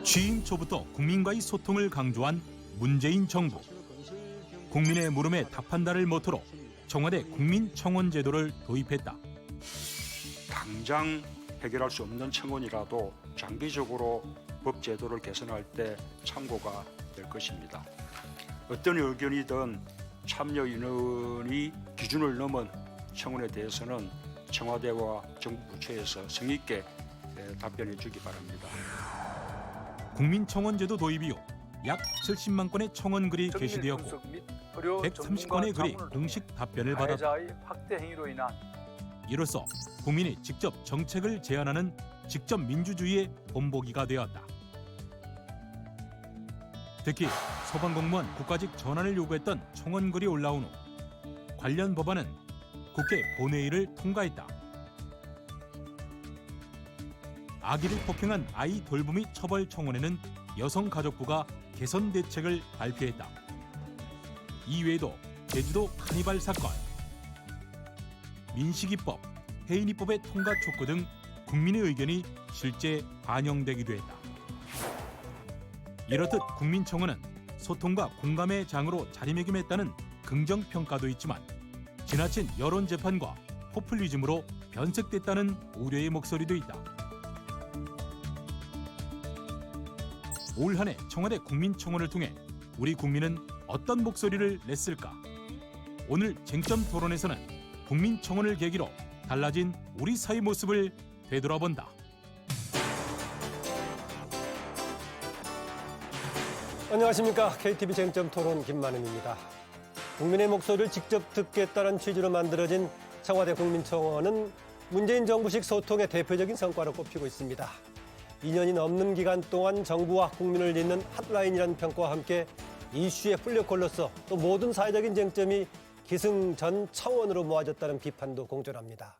취임 초부터 국민과의 소통을 강조한 문재인 정부. 국민의 물음에 답한다를 모토로 청와대 국민청원제도를 도입했다. 당장 해결할 수 없는 청원이라도 장기적으로 법 제도를 개선할 때 참고가 될 것입니다. 어떤 의견이든 참여 인원이 기준을 넘은 청원에 대해서는 청와대와 정부 부처에서 성의 있게 답변해 주기 바랍니다. 국민청원제도 도입 이후 약 70만 건의 청원글이 게시되었고 130건의 글이 공식 답변을 받았다. 확대 행위로 인한 이로써 국민이 직접 정책을 제안하는 직접 민주주의의 본보기가 되었다. 특히 소방공무원 국가직 전환을 요구했던 청원글이 올라온 후 관련 법안은 국회 본회의를 통과했다. 아기를 폭행한 아이 돌보미 처벌 청원에는 여성가족부가 개선 대책을 발표했다. 이외에도 제주도 카니발 사건, 민식이법, 해인이법의 통과 촉구 등 국민의 의견이 실제 반영되기도 했다. 이렇듯 국민청원은 소통과 공감의 장으로 자리매김했다는 긍정평가도 있지만 지나친 여론 재판과 포퓰리즘으로 변색됐다는 우려의 목소리도 있다. 올 한 해 청와대 국민청원을 통해 우리 국민은 어떤 목소리를 냈을까? 오늘 쟁점 토론에서는 국민청원을 계기로 달라진 우리 사회 모습을 되돌아본다. 안녕하십니까. KTV 쟁점 토론 김만음입니다. 국민의 목소리를 직접 듣겠다는 취지로 만들어진 청와대 국민청원은 문재인 정부식 소통의 대표적인 성과로 꼽히고 있습니다. 2년이 넘는 기간 동안 정부와 국민을 잇는 핫라인이라는 평가와 함께 이슈의 플랫콜로서 또 모든 사회적인 쟁점이 기승전청원으로 모아졌다는 비판도 공존합니다.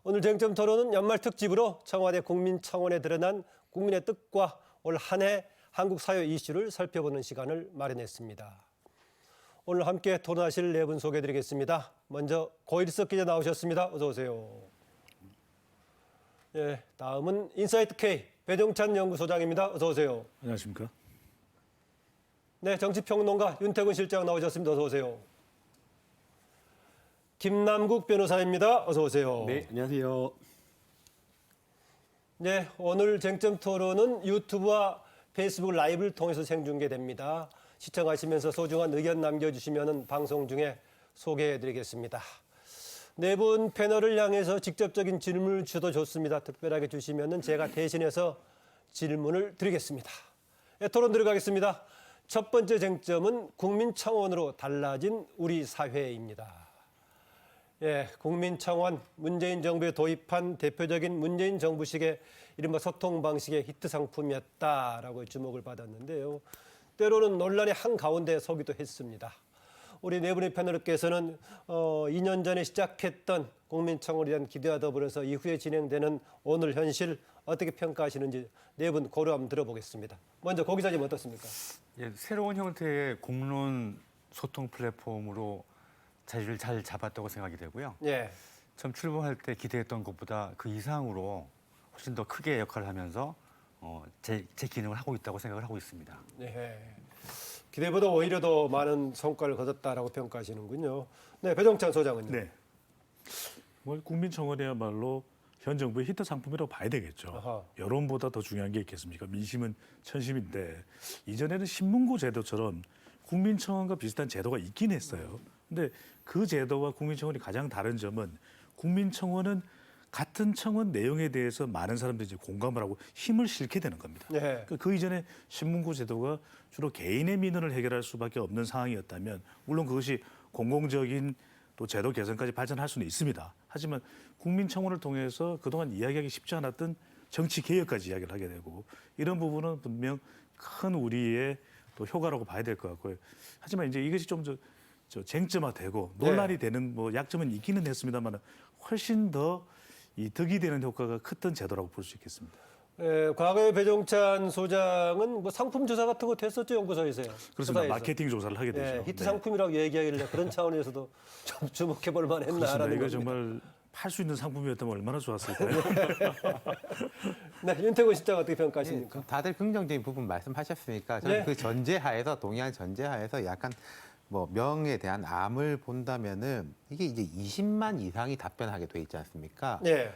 오늘 쟁점 토론은 연말 특집으로 청와대 국민청원에 드러난 국민의 뜻과 올 한 해 한국 사회 이슈를 살펴보는 시간을 마련했습니다. 오늘 함께 토론하실 네 분 소개해드리겠습니다. 먼저 고일석 기자 나오셨습니다. 어서 오세요. 예, 다음은 인사이트 K 배종찬 연구소장입니다. 어서 오세요. 안녕하십니까? 네, 정치평론가 윤태근 실장 나오셨습니다. 어서 오세요. 김남국 변호사입니다. 어서 오세요. 네, 안녕하세요. 네, 오늘 쟁점 토론은 유튜브와 페이스북 라이브를 통해서 생중계됩니다. 시청하시면서 소중한 의견 남겨주시면 방송 중에 소개해드리겠습니다. 네 분 패널을 향해서 직접적인 질문을 주셔도 좋습니다. 특별하게 주시면 제가 대신해서 질문을 드리겠습니다. 네, 토론 들어가겠습니다. 첫 번째 쟁점은 국민청원으로 달라진 우리 사회입니다. 예, 국민청원, 문재인 정부에 도입한 대표적인 문재인 정부식의 이른바 소통 방식의 히트 상품이었다라고 주목을 받았는데요. 때로는 논란의 한가운데 서기도 했습니다. 우리 네 분의 패널께서는 2년 전에 시작했던 국민청원에 대한 기대와 더불어서 이후에 진행되는 오늘 현실 어떻게 평가하시는지 네 분 고려 한번 들어보겠습니다. 먼저 고 기자님 어떻습니까? 예, 새로운 형태의 공론 소통 플랫폼으로 자리를 잘 잡았다고 생각이 되고요. 예. 처음 출범할 때 기대했던 것보다 그 이상으로 훨씬 더 크게 역할을 하면서 제 기능을 하고 있다고 생각을 하고 있습니다. 네. 기대보다 오히려 더 많은 성과를 거뒀다라고 평가하시는군요. 네, 배종찬 소장은요. 네. 뭐 국민청원이야말로 현 정부의 히트 상품이라고 봐야 되겠죠. 아하. 여론보다 더 중요한 게 있겠습니까? 민심은 천심인데 이전에는 신문고 제도처럼 국민청원과 비슷한 제도가 있긴 했어요. 근데 그 제도와 국민청원이 가장 다른 점은 국민청원은 같은 청원 내용에 대해서 많은 사람들이 이제 공감을 하고 힘을 실게 되는 겁니다. 네. 그러니까 그 이전에 신문고 제도가 주로 개인의 민원을 해결할 수밖에 없는 상황이었다면 물론 그것이 공공적인 또 제도 개선까지 발전할 수는 있습니다. 하지만 국민청원을 통해서 그동안 이야기하기 쉽지 않았던 정치 개혁까지 이야기를 하게 되고 이런 부분은 분명 큰 우리의 또 효과라고 봐야 될 것 같고요. 하지만 이제 이것이 좀 쟁점화되고 논란이 되는 뭐 약점은 있기는 했습니다만 훨씬 더 이 득이 되는 효과가 컸던 제도라고 볼 수 있겠습니다. 예, 과거에 배종찬 소장은 뭐 상품 조사 같은 거 했었죠, 연구소에서요. 그렇습니다. 조사에서. 마케팅 조사를 하게 되죠. 예, 히트 네. 상품이라고 얘기하길래 그런 차원에서도 좀 주목해 볼 만했나라는 그렇습니다. 이거 겁니다. 정말 팔 수 있는 상품이었다면 얼마나 좋았을까요? 네, 윤태곤 실장 어떻게 평가하십니까? 다들 긍정적인 부분 말씀하셨으니까 저는 네. 그 전제하에서 동의한 전제하에서 약간 뭐 명에 대한 암을 본다면은 이게 이제 20만 이상이 답변하게 돼 있지 않습니까? 네.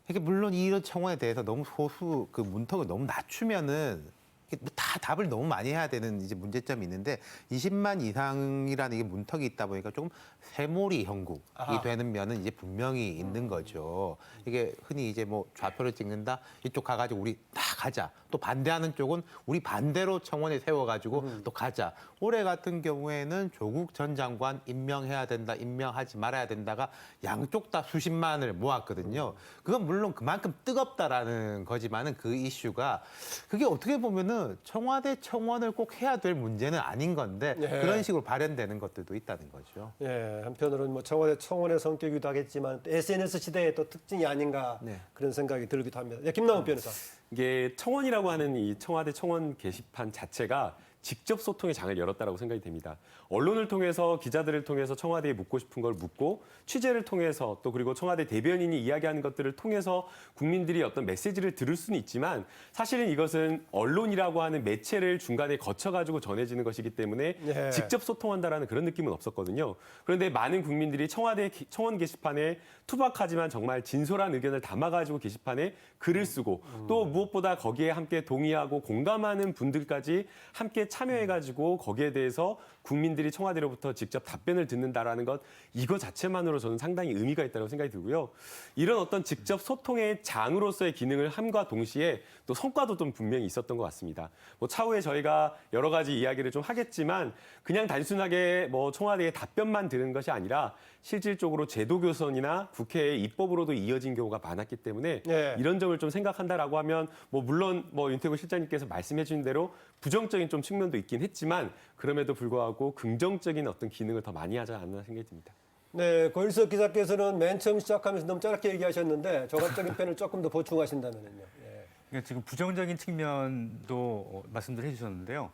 이게 물론 이런 청원에 대해서 너무 소수 그 문턱을 너무 낮추면은 이게 다 답을 너무 많이 해야 되는 이제 문제점이 있는데 20만 이상이라는 이게 문턱이 있다 보니까 조금 세몰이 형국이 아하. 되는 면은 이제 분명히 있는 거죠. 이게 흔히 이제 뭐 좌표를 찍는다 이쪽 가가지고 우리 다 가자. 또 반대하는 쪽은 우리 반대로 청원에 세워가지고 또 가자. 올해 같은 경우에는 조국 전 장관 임명해야 된다, 임명하지 말아야 된다가 양쪽 다 수십만을 모았거든요. 그건 물론 그만큼 뜨겁다라는 거지만은 그 이슈가 그게 어떻게 보면은 청와대 청원을 꼭 해야 될 문제는 아닌 건데 네. 그런 식으로 발현되는 것들도 있다는 거죠. 예, 한편으로는 뭐 청와대 청원의 성격이기도 하겠지만 또 SNS 시대의 또 특징이 아닌가 네. 그런 생각이 들기도 합니다. 네, 김남욱 변호사. 이게 청원이라고 하는 이 청와대 청원 게시판 자체가 직접 소통의 장을 열었다라고 생각이 됩니다. 언론을 통해서 기자들을 통해서 청와대에 묻고 싶은 걸 묻고 취재를 통해서 또 그리고 청와대 대변인이 이야기하는 것들을 통해서 국민들이 어떤 메시지를 들을 수는 있지만 사실은 이것은 언론이라고 하는 매체를 중간에 거쳐가지고 전해지는 것이기 때문에 예. 직접 소통한다라는 그런 느낌은 없었거든요. 그런데 많은 국민들이 청와대 청원 게시판에 투박하지만 정말 진솔한 의견을 담아가지고 게시판에 글을 쓰고 또 무엇보다 거기에 함께 동의하고 공감하는 분들까지 함께 참여해가지고 거기에 대해서 국민들이 청와대로부터 직접 답변을 듣는다라는 것 이거 자체만으로 저는 상당히 의미가 있다고 생각이 들고요. 이런 어떤 직접 소통의 장으로서의 기능을 함과 동시에 또 성과도 좀 분명히 있었던 것 같습니다. 뭐 차후에 저희가 여러 가지 이야기를 좀 하겠지만 그냥 단순하게 뭐 청와대의 답변만 들은 것이 아니라 실질적으로 제도 교선이나 국회의 입법으로도 이어진 경우가 많았기 때문에 네. 이런 점을 좀 생각한다라고 하면 뭐 물론 뭐 윤태곤 실장님께서 말씀해 주신 대로 부정적인 좀 측면도 있긴 했지만 그럼에도 불구하고 긍정적인 어떤 기능을 더 많이 하지 않나 생각이 듭니다. 네, 고일석 기자께서는 맨 처음 시작하면서 너무 짧게 얘기하셨는데 종합적인 편을 조금 더 보충하신다면요. 예. 그러니까 지금 부정적인 측면도 말씀들 해주셨는데요.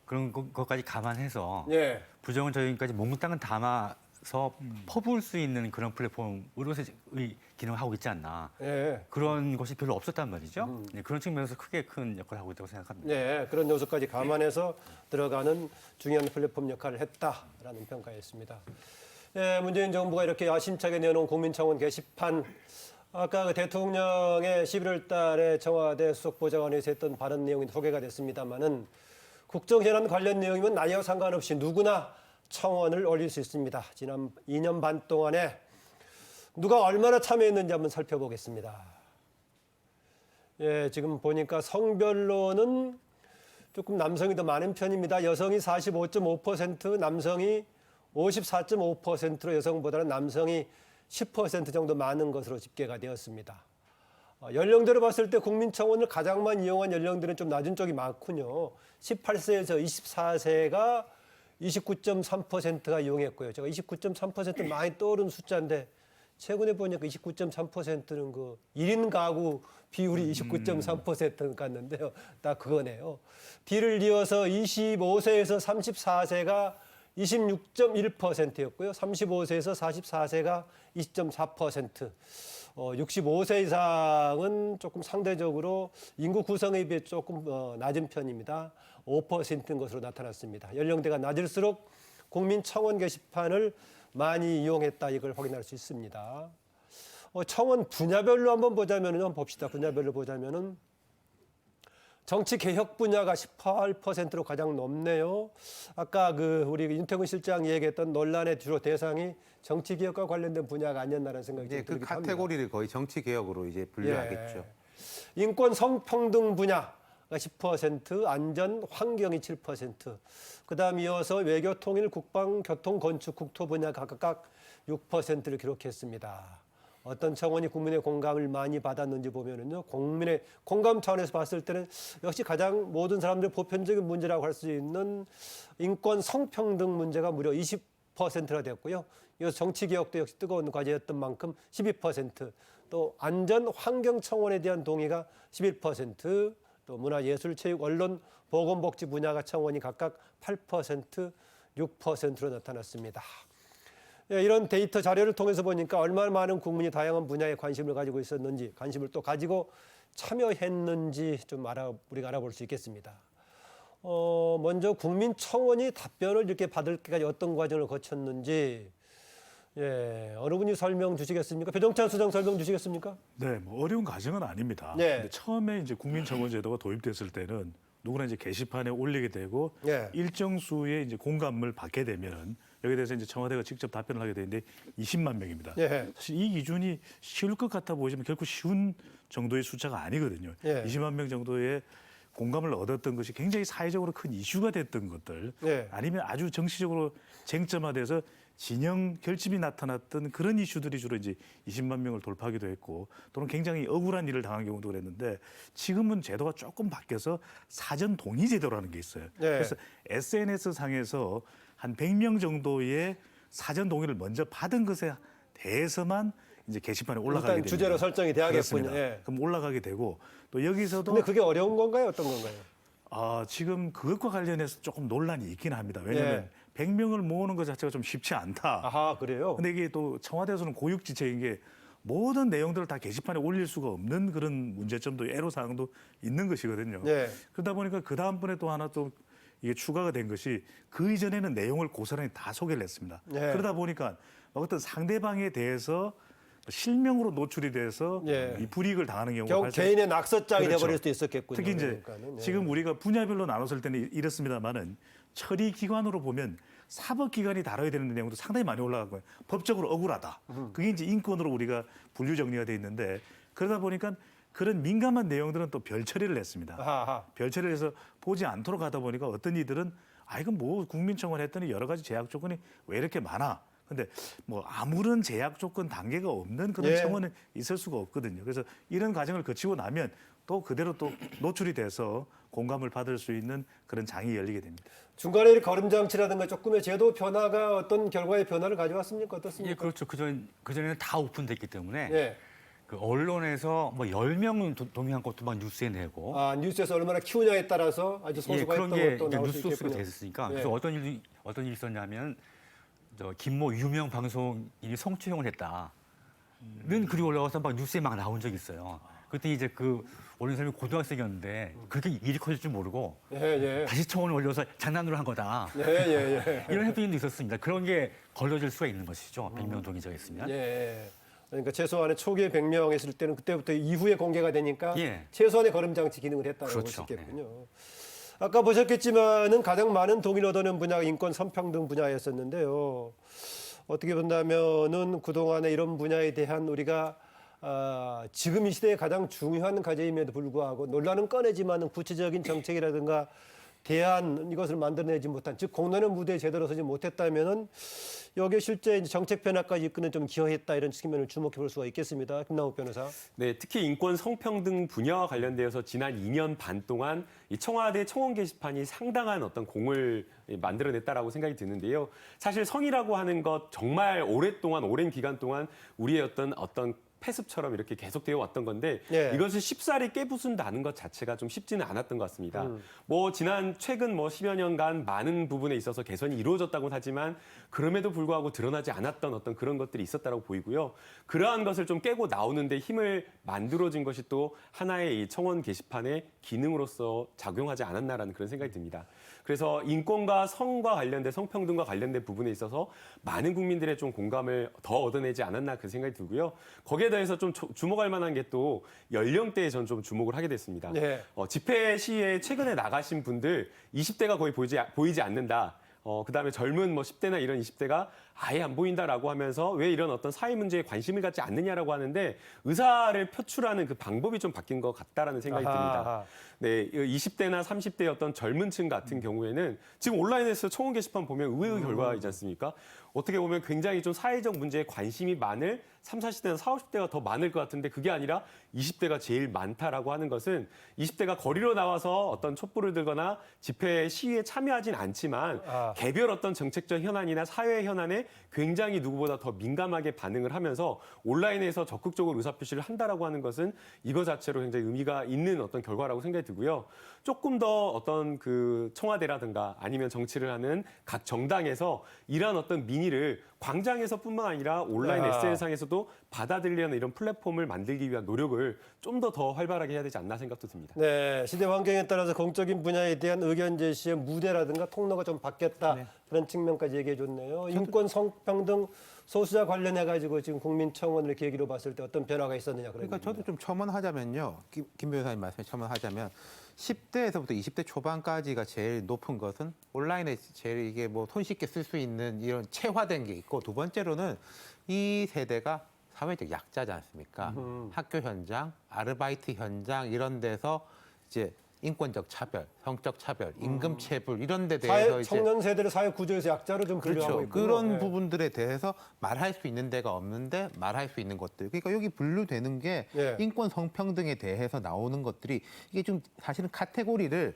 그런 것까지 감안해서 예. 부정적인까지 몽땅은 담아서 퍼부을 수 있는 그런 플랫폼으로서의 기능을 하고 있지 않나. 예. 그런 것이 별로 없었단 말이죠. 네, 그런 측면에서 크게 큰 역할을 하고 있다고 생각합니다. 네, 그런 요소까지 감안해서 들어가는 중요한 플랫폼 역할을 했다라는 평가였습니다. 예, 문재인 정부가 이렇게 야심차게 내놓은 국민청원 게시판, 아까 그 대통령의 11월 달에 청와대 수석보좌관에서 했던 발언 내용이 소개가 됐습니다마는 국정현안 관련 내용이면 나이와 상관없이 누구나 청원을 올릴 수 있습니다. 지난 2년 반 동안에 누가 얼마나 참여했는지 한번 살펴보겠습니다. 예, 지금 보니까 성별로는 조금 남성이 더 많은 편입니다. 여성이 45.5%, 남성이 54.5%로 여성보다는 남성이 10% 정도 많은 것으로 집계가 되었습니다. 연령대로 봤을 때 국민청원을 가장 많이 이용한 연령대는 좀 낮은 쪽이 많군요. 18세에서 24세가 29.3%가 이용했고요. 제가 29.3% 많이 떠오른 숫자인데 최근에 보니까 29.3%는 그 1인 가구 비율이 29.3% 같는데요. 딱 그거네요. 뒤를 이어서 25세에서 34세가 26.1%였고요. 35세에서 44세가 20.4%. 65세 이상은 조금 상대적으로 인구 구성에 비해 조금 낮은 편입니다. 5%인 것으로 나타났습니다. 연령대가 낮을수록 국민청원 게시판을 많이 이용했다 이걸 확인할 수 있습니다. 청원 분야별로 한번 보자면은 봅시다. 분야별로 보자면은 정치 개혁 분야가 18%로 가장 높네요. 아까 우리 윤태곤 실장이 얘기했던 논란의 주로 대상이 정치 개혁과 관련된 분야가 아니었나라는 생각이 이제 네, 그 카테고리를 거의 정치 개혁으로 이제 분류하겠죠. 예. 인권 성평등 분야가 10%, 안전 환경이 7%. 그다음 이어서 외교 통일 국방 교통 건축 국토 분야가 각각 6%를 기록했습니다. 어떤 청원이 국민의 공감을 많이 받았는지 보면은요, 국민의 공감 차원에서 봤을 때는 역시 가장 모든 사람들의 보편적인 문제라고 할 수 있는 인권 성평등 문제가 무려 20%나 됐고요. 이어서 정치개혁도 역시 뜨거운 과제였던 만큼 12%, 또 안전 환경 청원에 대한 동의가 11%, 또 문화예술 체육 언론 보건복지 분야가 청원이 각각 8%, 6%로 나타났습니다. 예, 이런 데이터 자료를 통해서 보니까 얼마나 많은 국민이 다양한 분야에 관심을 가지고 있었는지, 관심을 또 가지고 참여했는지 좀 우리가 알아볼 수 있겠습니다. 먼저 국민청원이 답변을 이렇게 받을 때까지 어떤 과정을 거쳤는지, 예, 어느 분이 설명 주시겠습니까? 배종찬 수장 설명 주시겠습니까? 네, 뭐 어려운 과정은 아닙니다. 네. 근데 처음에 이제 국민청원 제도가 도입됐을 때는 누구나 이제 게시판에 올리게 되고 네. 일정 수의 이제 공감을 받게 되면은 여기에 대해서 이제 청와대가 직접 답변을 하게 되는데 20만 명입니다. 예. 사실 이 기준이 쉬울 것 같아 보이지만 결코 쉬운 정도의 숫자가 아니거든요. 예. 20만 명 정도의 공감을 얻었던 것이 굉장히 사회적으로 큰 이슈가 됐던 것들, 예. 아니면 아주 정치적으로 쟁점화돼서 진영 결집이 나타났던 그런 이슈들이 주로 이제 20만 명을 돌파하기도 했고, 또는 굉장히 억울한 일을 당한 경우도 그랬는데, 지금은 제도가 조금 바뀌어서 사전 동의 제도라는 게 있어요. 네. 그래서 SNS 상에서 한 100명 정도의 사전 동의를 먼저 받은 것에 대해서만 이제 게시판에 올라가게 일단 됩니다. 주제로 설정이 돼야겠군요. 그렇습니다. 예. 그럼 올라가게 되고, 또 여기서도 근데 그게 어려운 건가요? 어떤 건가요? 지금 그것과 관련해서 조금 논란이 있긴 합니다. 왜냐하면 100명을 모으는 것 자체가 좀 쉽지 않다. 아하, 그래요? 근데 이게 또 청와대에서는 고육지책인 게 모든 내용들을 다 게시판에 올릴 수가 없는 그런 문제점도 애로사항도 있는 것이거든요. 네. 그러다 보니까 그 다음번에 또 하나 또 이게 추가가 된 것이 그 이전에는 내용을 고스란히 다 소개를 했습니다. 네. 그러다 보니까 어떤 상대방에 대해서 실명으로 노출이 돼서 네. 이 불이익을 당하는 경우가 결국 개인의 낙서장이 그렇죠. 돼버릴 수도 있었겠군요. 특히 이제 그러니까는. 예. 지금 우리가 분야별로 나눴을 때는 이렇습니다만은 처리 기관으로 보면 사법기관이 다뤄야 되는 내용도 상당히 많이 올라가고요. 법적으로 억울하다. 그게 이제 인권으로 우리가 분류 정리가 돼 있는데, 그러다 보니까 그런 민감한 내용들은 또 별 처리를 했습니다. 아하. 별 처리를 해서 보지 않도록 하다 보니까 어떤 이들은 이건 뭐 국민청원 했더니 여러 가지 제약 조건이 왜 이렇게 많아. 근데 뭐 아무런 제약 조건 단계가 없는 그런 예. 청원은 있을 수가 없거든요. 그래서 이런 과정을 거치고 나면 또 그대로 또 노출이 돼서 공감을 받을 수 있는 그런 장이 열리게 됩니다. 중간에 이 거름장치라든가 조금의 제도 변화가 어떤 결과의 변화를 가져왔습니까? 어떻습니까? 예, 그렇죠. 그전에는 다 오픈됐기 때문에 예. 그 언론에서 뭐 10명 동의한 것도 막 뉴스에 내고 아, 뉴스에서 얼마나 키우냐에 따라서 아주 예, 소수가 그런 했던 게 것도 이제 나올 수 뉴스 소스가 있겠군요. 됐으니까 예. 그래서 어떤 일이 있었냐면 김모 유명 방송인이 성추행을 했다는 글이 올라와서 막 뉴스에 막 나온 적이 있어요. 그때 이제 그 올린 사람이 고등학생이었는데 그렇게 일이 커질 줄 모르고 예, 예. 다시 청원을 올려서 장난으로 한 거다. 예, 예, 예. 이런 해프닝도 있었습니다. 그런 게 걸러질 수가 있는 것이죠. 100명 동의자가 있으면. 예. 그러니까 최소한의 초기에 100명 했을 때는 그때부터 이후에 공개가 되니까 예. 최소한의 거름장치 기능을 했다고 그렇죠. 볼 수 있겠군요. 아까 보셨겠지만은 가장 많은 동의를 얻어낸 분야가 인권 선평등 분야였었는데요. 어떻게 본다면은 그동안에 이런 분야에 대한 우리가 지금 이 시대에 가장 중요한 과제임에도 불구하고 논란은 꺼내지만은 구체적인 정책이라든가 대안 이것을 만들어내지 못한, 즉 공론의 무대에 제대로 서지 못했다면은 여기에 실제 이제 정책 변화까지 이끄는 좀 기여했다, 이런 측면을 주목해 볼 수가 있겠습니다. 김남욱 변호사. 네, 특히 인권 성평등 분야와 관련되어서 지난 2년 반 동안 이 청와대 청원 게시판이 상당한 어떤 공을 만들어냈다라고 생각이 드는데요. 사실 성이라고 하는 것 정말 오랜 기간 동안 우리의 어떤 패습처럼 이렇게 계속되어 왔던 건데 예. 이것을 쉽사리 깨부순다는 것 자체가 좀 쉽지는 않았던 것 같습니다. 뭐 최근 10여 년간 많은 부분에 있어서 개선이 이루어졌다고는 하지만 그럼에도 불구하고 드러나지 않았던 어떤 그런 것들이 있었다고 보이고요. 그러한 것을 좀 깨고 나오는데 힘을 만들어진 것이 또 하나의 이 청원 게시판의 기능으로서 작용하지 않았나라는 그런 생각이 듭니다. 그래서 인권과 성과 관련된 성평등과 관련된 부분에 있어서 많은 국민들의 좀 공감을 더 얻어내지 않았나 그 생각이 들고요. 거기에 대해서 좀 주목할 만한 게 또 연령대에 전 좀 주목을 하게 됐습니다. 네. 집회 시위에 최근에 나가신 분들 20대가 거의 보이지 않는다. 그다음에 젊은 10대나 이런 20대가 아예 안 보인다라고 하면서 왜 이런 어떤 사회 문제에 관심을 갖지 않느냐라고 하는데 의사를 표출하는 그 방법이 좀 바뀐 것 같다라는 생각이 듭니다. 네, 20대나 30대의 어떤 젊은 층 같은 경우에는 지금 온라인에서 청원 게시판 보면 의외의 결과이지 않습니까? 어떻게 보면 굉장히 좀 사회적 문제에 관심이 많을 30, 40대나 40, 50대가 더 많을 것 같은데 그게 아니라 20대가 제일 많다라고 하는 것은 20대가 거리로 나와서 어떤 촛불을 들거나 집회 시위에 참여하진 않지만 개별 어떤 정책적 현안이나 사회 현안에 굉장히 누구보다 더 민감하게 반응을 하면서 온라인에서 적극적으로 의사표시를 한다라고 하는 것은 이거 자체로 굉장히 의미가 있는 어떤 결과라고 생각이 들고요. 조금 더 어떤 그 청와대라든가 아니면 정치를 하는 각 정당에서 이러한 어떤 민의를 광장에서뿐만 아니라 온라인 야. SNS상에서도 받아들이려는 이런 플랫폼을 만들기 위한 노력을 좀 더 활발하게 해야 되지 않나 생각도 듭니다. 네, 시대 환경에 따라서 공적인 분야에 대한 의견 제시의 무대라든가 통로가 좀 바뀌었다. 그런 측면까지 얘기해 줬네요. 인권, 성평등, 소수자 관련해 가지고 지금 국민청원을 계기로 봤을 때 어떤 변화가 있었느냐 그런 그러니까 저도 얘기입니다. 좀 첨언하자면요. 김 변호사님 말씀에 첨언하자면 10대에서부터 20대 초반까지가 제일 높은 것은 온라인에 제일 이게 뭐 손쉽게 쓸 수 있는 이런 체화된 게 있고 두 번째로는 이 세대가 사회적 약자지 않습니까? 학교 현장, 아르바이트 현장 이런 데서 이제 인권적 차별, 성적 차별, 임금 체불 이런 데 대해서 사회, 이제 청년 세대를 사회 구조에서 약자로 좀 분류하고 그렇죠. 있고 그런 부분들에 대해서 말할 수 있는 데가 없는데 말할 수 있는 것들. 그러니까 여기 분류되는 게 예. 인권 성평등에 대해서 나오는 것들이 이게 좀 사실은 카테고리를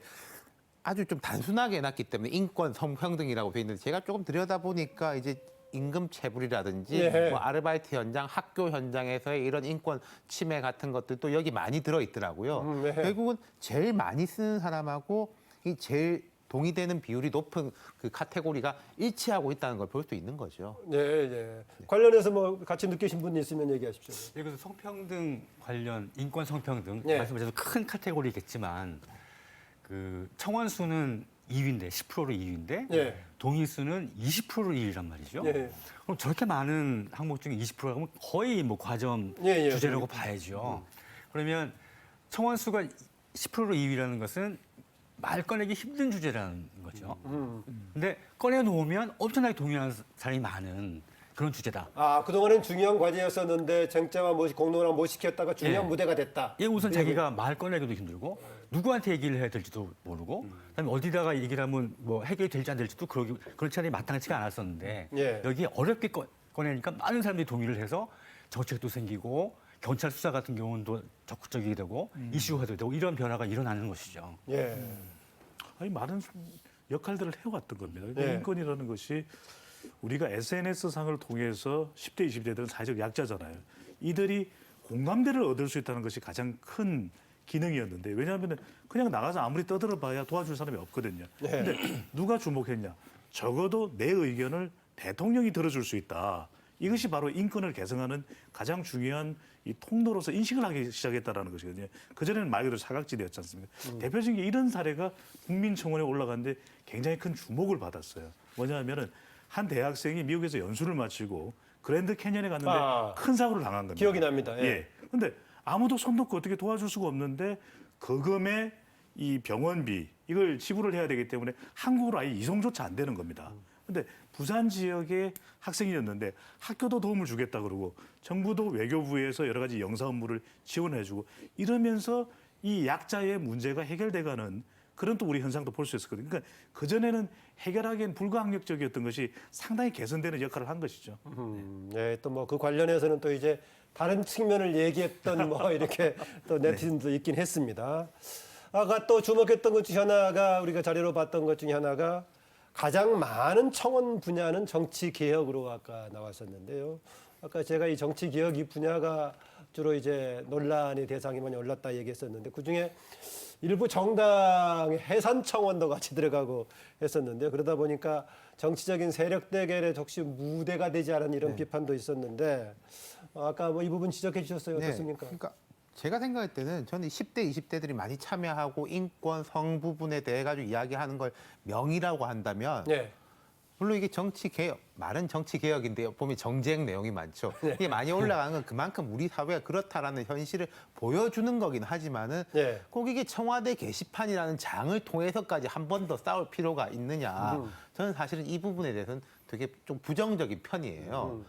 아주 좀 단순하게 해놨기 때문에 인권 성평등이라고 돼 있는데 제가 조금 들여다보니까 이제 임금 체불이라든지 예. 뭐 아르바이트 현장, 학교 현장에서의 이런 인권 침해 같은 것들도 여기 많이 들어 있더라고요. 네. 결국은 제일 많이 쓰는 사람하고 이 제일 동의되는 비율이 높은 그 카테고리가 일치하고 있다는 걸 볼 수 있는 거죠. 네, 네. 관련해서 뭐 같이 느끼신 분 있으면 얘기하십시오. 그래서 성평등 관련 인권 성평등 네. 말씀하셔서 큰 카테고리겠지만 그 청원 수는 2위인데 10%로 2위인데 네. 동의 수는 20%로 2위란 말이죠. 네. 그럼 저렇게 많은 항목 중에 20%가 그러면 거의 뭐 과점 예, 예. 주제라고 봐야죠. 그러면 청원 수가 10%로 2위라는 것은 말 꺼내기 힘든 주제라는 거죠. 근데 꺼내 놓으면 엄청나게 동의하는 사람이 많은 그런 주제다. 아, 그동안은 중요한 과제였었는데 쟁점화 공론화 못 시켰다가 중요한 예. 무대가 됐다. 예, 우선 자기가 말 꺼내기도 힘들고 누구한테 얘기를 해야 될지도 모르고 그다음에 어디다가 얘기를 하면 뭐 해결이 될지 안 될지도 그렇지 않으니 마땅치가 않았었는데 예. 여기 어렵게 꺼내니까 많은 사람들이 동의를 해서 정책도 생기고 경찰 수사 같은 경우는 또 적극적이게 되고 이슈화도 되고 이런 변화가 일어나는 것이죠. 예. 아니 많은 역할들을 해왔던 겁니다. 그러니까 네. 인권이라는 것이 우리가 SNS 상을 통해서 10대, 20대들은 사회적 약자잖아요. 이들이 공감대를 얻을 수 있다는 것이 가장 큰 기능이었는데 왜냐하면 그냥 나가서 아무리 떠들어봐야 도와줄 사람이 없거든요. 네. 근데 누가 주목했냐? 적어도 내 의견을 대통령이 들어줄 수 있다. 이것이 바로 인권을 개성하는 가장 중요한 이 통로로서 인식을 하기 시작했다라는 것이거든요. 그전에는 말 그대로 사각지대였지 않습니까? 대표적인 게 이런 사례가 국민청원에 올라갔는데 굉장히 큰 주목을 받았어요. 뭐냐 하면은 한 대학생이 미국에서 연수를 마치고 그랜드 캐년에 갔는데 아. 큰 사고를 당한 겁니다. 기억이 납니다. 예. 예. 근데 아무도 손 놓고 어떻게 도와줄 수가 없는데 거금의 이 병원비 이걸 지불을 해야 되기 때문에 한국으로 아예 이송조차 안 되는 겁니다. 근데 부산 지역의 학생이었는데 학교도 도움을 주겠다 그러고 정부도 외교부에서 여러 가지 영사 업무를 지원해주고 이러면서 이 약자의 문제가 해결돼가는 그런 또 우리 현상도 볼 수 있었거든요. 그러니까 그전에는 해결하기엔 불가항력적이었던 것이 상당히 개선되는 역할을 한 것이죠. 네, 또 뭐 그 관련해서는 또 이제 다른 측면을 얘기했던 뭐 이렇게 또 네티즌도 있긴 했습니다. 아까 또 주목했던 것 중 하나가 우리가 자료로 봤던 것 중에 하나가 가장 많은 청원 분야는 정치 개혁으로 아까 나왔었는데요. 아까 제가 이 정치 개혁 이 분야가 주로 이제 논란의 대상이 많이 올랐다 얘기했었는데 그 중에 일부 정당 해산 청원도 같이 들어가고 했었는데요. 그러다 보니까 정치적인 세력 대결에 적시 무대가 되지 않은 이런 비판도 있었는데 아까 뭐 이 부분 지적해 주셨어요. 어떻습니까? 그러니까 제가 생각할 때는 저는 10대, 20대들이 많이 참여하고 인권, 성 부분에 대해 가지고 이야기하는 걸 명의라고 한다면 네. 물론 이게 정치 개혁, 말은 정치 개혁인데 보면 정쟁 내용이 많죠. 이게 많이 올라가는 건 그만큼 우리 사회가 그렇다라는 현실을 보여주는 거긴 하지만은 네. 꼭 이게 청와대 게시판이라는 장을 통해서까지 한 번 더 싸울 필요가 있느냐. 저는 사실은 이 부분에 대해서는 되게 좀 부정적인 편이에요.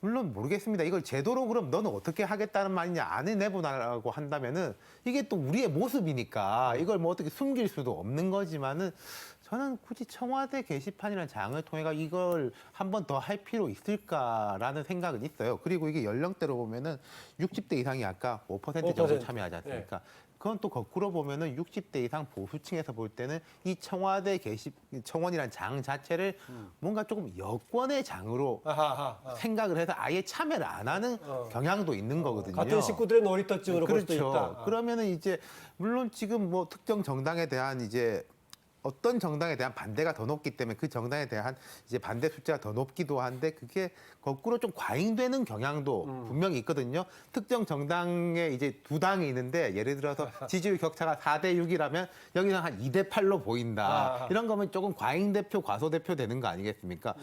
물론 모르겠습니다. 이걸 제도로 그럼 너는 어떻게 하겠다는 말이냐 안 해내보라고 한다면은 이게 또 우리의 모습이니까 이걸 뭐 어떻게 숨길 수도 없는 거지만은 저는 굳이 청와대 게시판이라는 장을 통해가 이걸 한 번 더 할 필요 있을까라는 생각은 있어요. 그리고 이게 연령대로 보면은 60대 이상이 아까 5% 정도 5%. 참여하지 않습니까? 그건 또 거꾸로 보면은 60대 이상 보수층에서 볼 때는 이 청와대 청원이라는 장 자체를 뭔가 조금 여권의 장으로 아하. 생각을 해서 아예 참여를 안 하는 경향도 있는 거거든요. 같은 식구들의 놀이터증으로 볼 수도 그렇죠. 있다. 그러면은 이제 물론 지금 뭐 특정 정당에 대한 이제 어떤 정당에 대한 반대가 더 높기 때문에 그 정당에 대한 이제 반대 숫자가 더 높기도 한데 그게 거꾸로 좀 과잉되는 경향도 분명히 있거든요. 특정 정당에 이제 두 당이 있는데 예를 들어서 지지율 격차가 4대 6이라면 여기는 한 2대 8로 보인다. 이런 거면 조금 과잉 대표, 과소 대표 되는 거 아니겠습니까?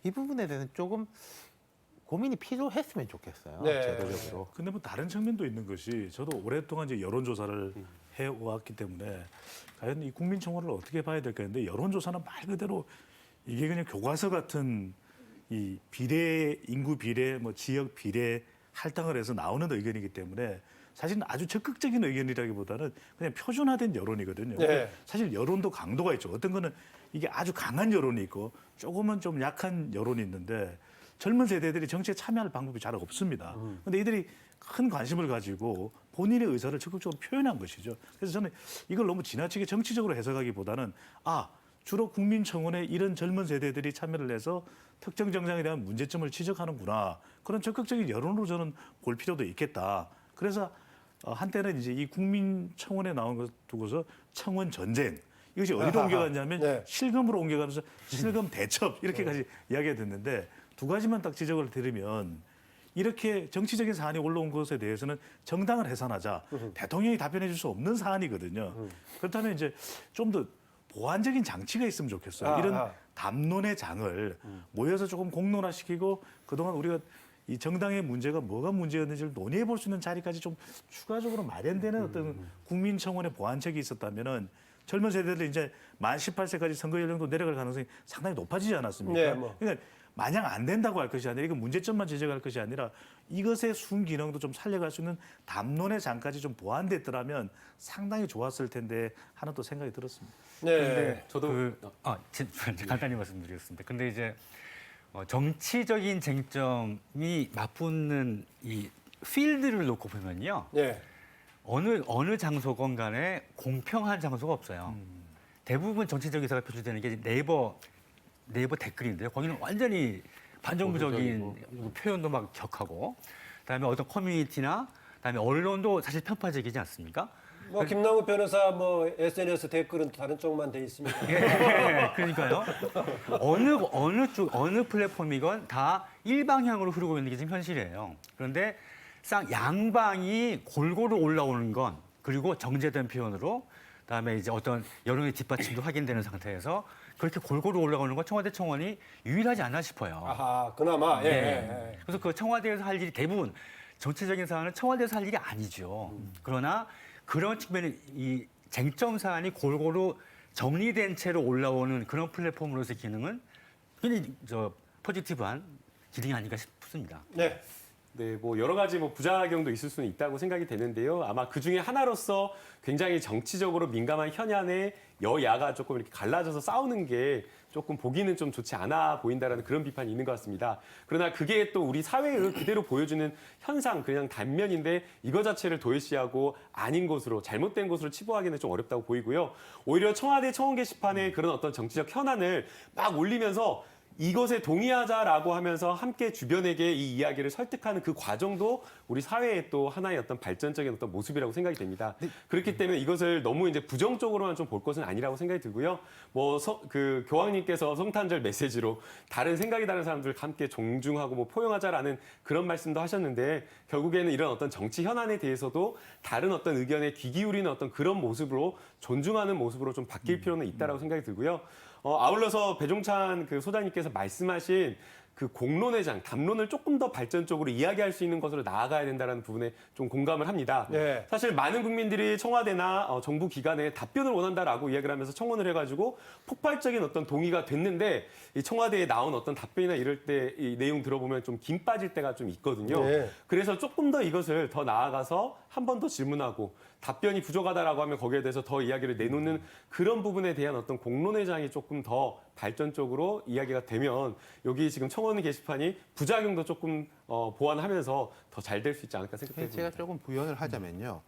이 부분에 대해서는 조금 고민이 필요했으면 좋겠어요. 네. 제도적으로. 근데 뭐 다른 측면도 있는 것이 저도 오랫동안 이제 여론조사를 해왔기 때문에 과연 이 국민청원을 어떻게 봐야 될까 했는데 여론조사는 말 그대로 이게 그냥 교과서 같은 이 비례, 인구 비례, 뭐 지역 비례 할당을 해서 나오는 의견이기 때문에 사실은 아주 적극적인 의견이라기보다는 그냥 표준화된 여론이거든요. 네. 사실 여론도 강도가 있죠. 어떤 거는 이게 아주 강한 여론이 있고 조금은 좀 약한 여론이 있는데 젊은 세대들이 정치에 참여할 방법이 잘 없습니다. 그런데 이들이 큰 관심을 가지고 본인의 의사를 적극적으로 표현한 것이죠. 그래서 저는 이걸 너무 지나치게 정치적으로 해석하기보다는 주로 국민청원에 이런 젊은 세대들이 참여를 해서 특정 정당에 대한 문제점을 지적하는구나. 그런 적극적인 여론으로 저는 볼 필요도 있겠다. 그래서 한때는 이제 이 국민청원에 나온 것 두고서 청원 전쟁. 이것이 어디로 옮겨갔냐면 네. 실검으로 옮겨가면서 실검 대첩 이렇게까지 이야기가 됐는데 두 가지만 딱 지적을 드리면 이렇게 정치적인 사안이 올라온 것에 대해서는 정당을 해산하자 대통령이 답변해 줄 수 없는 사안이거든요. 그렇다면 이제 좀 더 보완적인 장치가 있으면 좋겠어요. 이런 담론의 장을 모여서 조금 공론화시키고 그동안 우리가 이 정당의 문제가 뭐가 문제였는지를 논의해 볼 수 있는 자리까지 좀 추가적으로 마련되는 어떤 국민청원의 보완책이 있었다면은 젊은 세대들 이제 만 18세까지 선거 연령도 내려갈 가능성이 상당히 높아지지 않았습니까? 네, 뭐. 그러니까 마냥 안 된다고 할 것이 아니라 이거 문제점만 지적할 것이 아니라 이것의 순기능도 좀 살려갈 수 있는 담론의 장까지 좀 보완됐더라면 상당히 좋았을 텐데 하는 또 생각이 들었습니다. 네. 저도 간단히 말씀드리겠습니다. 근데 이제 정치적인 쟁점이 맞붙는 이 필드를 놓고 보면요. 네. 어느 장소건 간에 공평한 장소가 없어요. 대부분 정치적 의사가 표출되는 게 네이버 댓글인데요. 거기는 완전히 반정부적인 표현도 막 격하고, 그다음에 어떤 커뮤니티나 그다음에 언론도 사실 편파적이지 않습니까? 뭐 김남국 변호사 뭐 SNS 댓글은 다른 쪽만 돼 있습니다. 예, 그러니까요. 어느 플랫폼이건 다 일방향으로 흐르고 있는 게 지금 현실이에요. 그런데 양방이 골고루 올라오는 건 그리고 정제된 표현으로 그다음에 이제 어떤 여론의 뒷받침도 확인되는 상태에서 그렇게 골고루 올라오는 건 청와대 청원이 유일하지 않나 싶어요. 아하, 그나마. 예. 네. 그래서 그 청와대에서 할 일이 대부분 정치적인 사안은 청와대에서 할 일이 아니죠. 그러나 그런 측면에 이 쟁점 사안이 골고루 정리된 채로 올라오는 그런 플랫폼으로서의 기능은 굉장히 포지티브한 기능이 아닌가 싶습니다. 네. 네, 뭐 여러 가지 뭐 부작용도 있을 수는 있다고 생각이 되는데요. 아마 그 중에 하나로서 굉장히 정치적으로 민감한 현안에 여야가 조금 이렇게 갈라져서 싸우는 게 조금 보기는 좀 좋지 않아 보인다라는 그런 비판이 있는 것 같습니다. 그러나 그게 또 우리 사회를 그대로 보여주는 현상, 그냥 단면인데 이거 자체를 도외시하고 아닌 것으로 잘못된 것으로 치부하기는 좀 어렵다고 보이고요. 오히려 청와대 청원 게시판에 그런 어떤 정치적 현안을 막 올리면서 이것에 동의하자라고 하면서 함께 주변에게 이 이야기를 설득하는 그 과정도 우리 사회의 또 하나의 어떤 발전적인 어떤 모습이라고 생각이 됩니다. 그렇기 때문에 이것을 너무 이제 부정적으로만 좀 볼 것은 아니라고 생각이 들고요. 그 교황님께서 성탄절 메시지로 다른 생각이 다른 사람들과 함께 존중하고 뭐 포용하자라는 그런 말씀도 하셨는데 결국에는 이런 어떤 정치 현안에 대해서도 다른 어떤 의견에 귀 기울이는 어떤 그런 모습으로 존중하는 모습으로 좀 바뀔 필요는 있다라고 생각이 들고요. 아울러서 배종찬 그 소장님께서 말씀하신 그 공론의 장, 담론을 조금 더 발전적으로 이야기할 수 있는 것으로 나아가야 된다는 부분에 좀 공감을 합니다. 네. 사실 많은 국민들이 청와대나 정부 기관에 답변을 원한다라고 이야기를 하면서 청원을 해가지고 폭발적인 어떤 동의가 됐는데 이 청와대에 나온 어떤 답변이나 이럴 때 이 내용 들어보면 좀 김 빠질 때가 좀 있거든요. 네. 그래서 조금 더 이것을 더 나아가서 한 번 더 질문하고 답변이 부족하다라고 하면 거기에 대해서 더 이야기를 내놓는 그런 부분에 대한 어떤 공론의 장이 조금 더 발전적으로 이야기가 되면 여기 지금 청원 게시판이 부작용도 조금 보완하면서 더 잘 될 수 있지 않을까 생각합니다. 제가 조금 부연을 하자면요.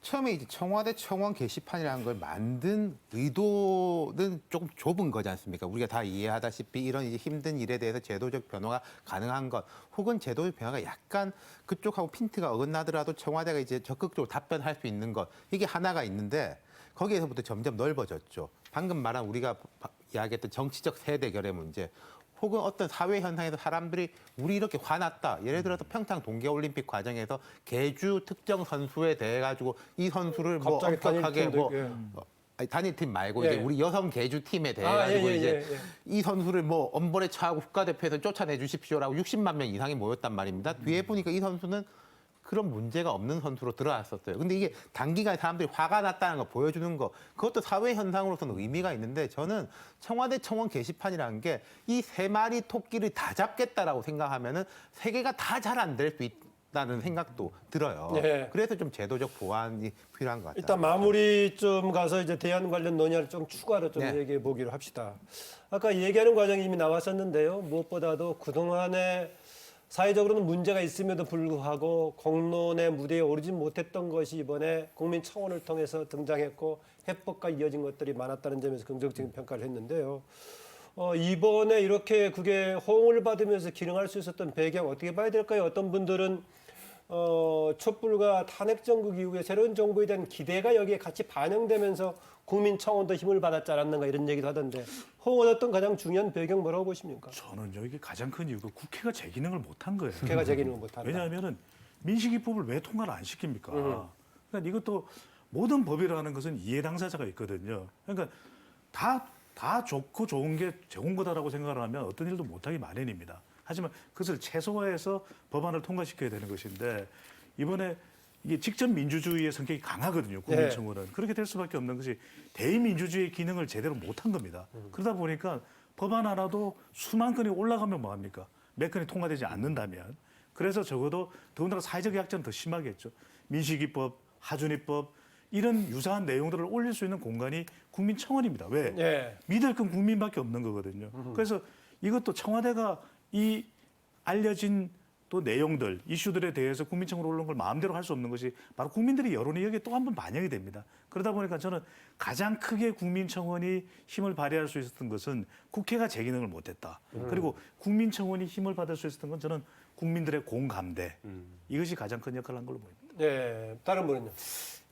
처음에 이제 청와대 청원 게시판이라는 걸 만든 의도는 조금 좁은 거지 않습니까? 우리가 다 이해하다시피 이런 이제 힘든 일에 대해서 제도적 변화가 가능한 것, 혹은 제도적 변화가 약간 그쪽하고 핀트가 어긋나더라도 청와대가 이제 적극적으로 답변할 수 있는 것, 이게 하나가 있는데 거기에서부터 점점 넓어졌죠. 방금 말한 우리가 이야기했던 정치적 세대결의 문제 혹은 어떤 사회 현상에서 사람들이 우리 이렇게 화났다. 예를 들어서 평창 동계올림픽 과정에서 개주 특정 선수에 대해 가지고 이 선수를 뭐 갑자기 엄격하게 단일팀도 뭐 있고요. 아니, 단일팀 말고 예. 이제 우리 여성 개주 팀에 대해 아, 가지고 예, 예, 이제 예, 예. 이 선수를 뭐 엄벌에 처하고 국가대표에서 쫓아내 주십시오라고 60만 명 이상이 모였단 말입니다. 뒤에 보니까 이 선수는 그런 문제가 없는 선수로 들어왔었어요. 근데 이게 단기간에 사람들이 화가 났다는 거 보여주는 거 그것도 사회 현상으로서는 의미가 있는데 저는 청와대 청원 게시판이라는 게 이 세 마리 토끼를 다 잡겠다라고 생각하면은 세계가 다 잘 안 될 수 있다는 생각도 들어요. 네. 그래서 좀 제도적 보완이 필요한 것 같아요. 일단 마무리 좀 가서 이제 대안 관련 논의를 좀 추가로 좀 네. 얘기해 보기로 합시다. 아까 얘기하는 과정이 이미 나왔었는데요. 무엇보다도 그동안에 사회적으로는 문제가 있음에도 불구하고 공론의 무대에 오르지 못했던 것이 이번에 국민청원을 통해서 등장했고 해법과 이어진 것들이 많았다는 점에서 긍정적인 평가를 했는데요. 이번에 이렇게 그게 호응을 받으면서 기능할 수 있었던 배경 어떻게 봐야 될까요? 어떤 분들은 촛불과 탄핵 정국 이후에 새로운 정부에 대한 기대가 여기에 같이 반영되면서 국민청원도 힘을 받았지 않았는가 이런 얘기도 하던데 호응 얻었던 가장 중요한 배경 뭐라고 보십니까? 저는 여기 가장 큰 이유가 국회가 제 기능을 못한 거예요. 국회가 제 기능을 못한다. 왜냐하면은 민식이법을 왜 통과를 안 시킵니까? 그러니까 이것도 모든 법이라는 것은 이해 당사자가 있거든요. 그러니까 다 좋고 좋은 게 좋은 거다라고 생각을 하면 어떤 일도 못하기 마련입니다. 하지만 그것을 최소화해서 법안을 통과시켜야 되는 것인데 이번에 이게 직접 민주주의의 성격이 강하거든요. 국민청원은. 그렇게 될 수밖에 없는 것이 대의민주주의의 기능을 제대로 못한 겁니다. 그러다 보니까 법안 하나도 수만 건이 올라가면 뭐합니까? 몇 건이 통과되지 않는다면. 그래서 적어도 더군다나 사회적 약자는 더 심하겠죠. 민식이법, 하준이법 이런 유사한 내용들을 올릴 수 있는 공간이 국민청원입니다. 왜? 예. 믿을 건 국민밖에 없는 거거든요. 그래서 이것도 청와대가 이 알려진 또 내용들, 이슈들에 대해서 국민청원으로 올라온 걸 마음대로 할 수 없는 것이 바로 국민들의 여론이 여기에 또 한 번 반영이 됩니다. 그러다 보니까 저는 가장 크게 국민청원이 힘을 발휘할 수 있었던 것은 국회가 제 기능을 못했다. 그리고 국민청원이 힘을 받을 수 있었던 건 저는 국민들의 공감대. 이것이 가장 큰 역할을 한 걸로 보입니다. 네, 다른 분은요?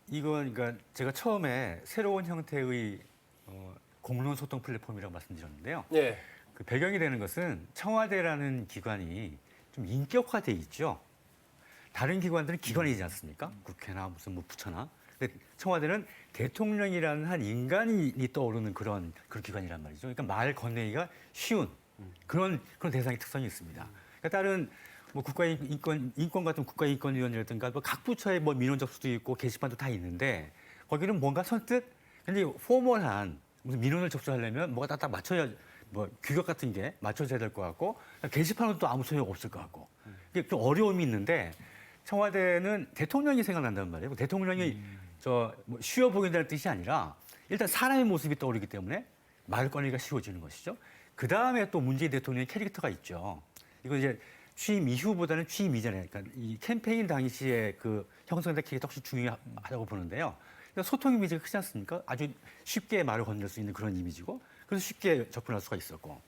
이건 그러니까 제가 처음에 새로운 형태의 공론 소통 플랫폼이라고 말씀드렸는데요. 네. 그 배경이 되는 것은 청와대라는 기관이 좀 인격화돼 있죠. 다른 기관들은 기관이지 않습니까? 국회나 무슨 뭐 부처나. 근데 청와대는 대통령이라는 한 인간이 떠오르는 그런 기관이란 말이죠. 그러니까 말 건네기가 쉬운 그런 대상의 특성이 있습니다. 그러니까 다른 뭐 인권 같은 국가인권위원회라든가 뭐 각 부처의 뭐 민원 접수도 있고 게시판도 다 있는데 거기는 뭔가 선뜻 굉장히 포멀한 무슨 민원을 접수하려면 뭐가 딱 맞춰야 뭐 규격 같은 게 맞춰져야 될 것 같고 게시판은 또 아무 소용 없을 것 같고 이게 좀 어려움이 있는데 청와대는 대통령이 생각난단 말이에요. 대통령이 뭐 쉬워 보인다는 뜻이 아니라 일단 사람의 모습이 떠오르기 때문에 말 꺼내기가 쉬워지는 것이죠. 그 다음에 또 문재인 대통령의 캐릭터가 있죠. 이거 이제 취임 이후보다는 취임 이전에 그러니까 이 캠페인 당시에 그 형성된 캐릭터가 훨씬 중요하다고 보는데요. 그러니까 소통 이미지가 크지 않습니까? 아주 쉽게 말을 건넬 수 있는 그런 이미지고 그래서 쉽게 접근할 수가 있었고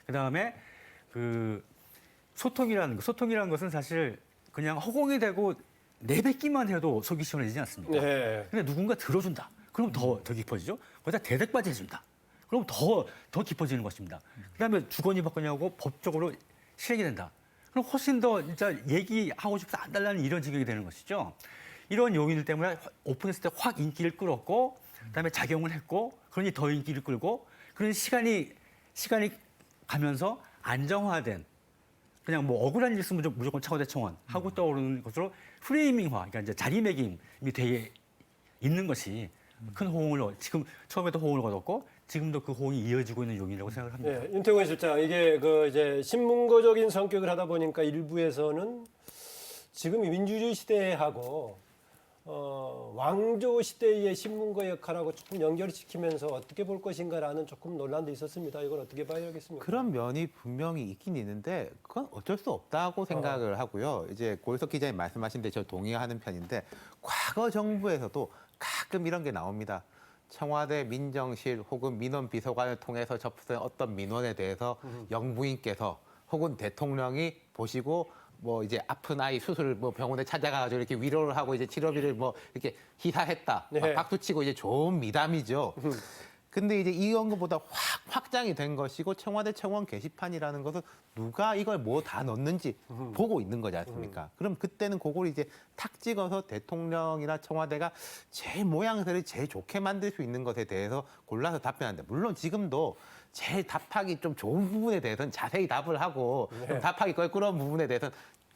그다음에 그 소통이라는 것은 사실 그냥 허공이 되고 내뱉기만 해도 속이 시원해지지 않습니까? 네. 근데 누군가 들어준다. 그럼 더 깊어지죠. 거기다 대댓까지 해준다. 그럼 더 깊어지는 것입니다. 그다음에 주거니 받거니 하고 법적으로 실행이 된다. 그럼 훨씬 더 진짜 얘기하고 싶어서 안 달라는 이런 지경이 되는 것이죠. 이런 요인들 때문에 오픈했을 때 확 인기를 끌었고 그다음에 작용을 했고 그러니 더 인기를 끌고 그런 시간이 가면서 안정화된 그냥 뭐 억울한 일 있으면 무조건 청와대 청원 하고 떠오르는 것으로 프레이밍화, 그러니까 이제 자리매김이 돼 있는 것이 큰 호응을 지금 처음에도 호응을 얻었고 지금도 그 호응이 이어지고 있는 요인이라고 생각을 합니다. 네, 윤태곤 실장 이게 그 이제 신문고적인 성격을 하다 보니까 일부에서는 지금 민주주의 시대하고 왕조 시대의 신문고 역할하고 조금 연결시키면서 어떻게 볼 것인가라는 조금 논란도 있었습니다. 이걸 어떻게 봐야겠습니까? 그런 면이 분명히 있긴 있는데 그건 어쩔 수 없다고 생각을 하고요. 이제 고일석 기자님 말씀하신 데 저 동의하는 편인데 과거 정부에서도 가끔 이런 게 나옵니다. 청와대 민정실 혹은 민원비서관을 통해서 접수된 어떤 민원에 대해서 영부인께서 혹은 대통령이 보시고 뭐 이제 아픈 아이 수술 뭐 병원에 찾아가가지고 이렇게 위로를 하고 이제 치료비를 뭐 이렇게 희사했다. 네. 막 박수치고 이제 좋은 미담이죠. 근데 이제 이런 것보다 확장이 된 것이고 청와대 청원 게시판이라는 것은 누가 이걸 뭐 다 넣는지 보고 있는 거지 않습니까? 그럼 그때는 그걸 이제 탁 찍어서 대통령이나 청와대가 제일 모양새를 제일 좋게 만들 수 있는 것에 대해서 골라서 답변하는데 물론 지금도 제일 답하기 좀 좋은 부분에 대해서는 자세히 답을 하고 좀 답하기 껄끄러운 부분에 대해서는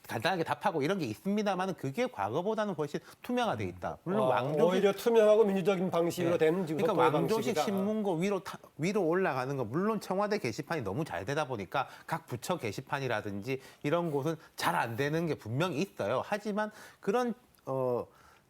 간단하게 답하고 이런 게 있습니다만 그게 과거보다는 훨씬 투명화돼 있다. 물론 왕조식 오히려 투명하고 민주적인 방식으로 된 지금 그러니까 소통의 왕조식 방식이다. 신문고 위로 올라가는 거 물론 청와대 게시판이 너무 잘 되다 보니까 각 부처 게시판이라든지 이런 곳은 잘 안 되는 게 분명히 있어요. 하지만 그런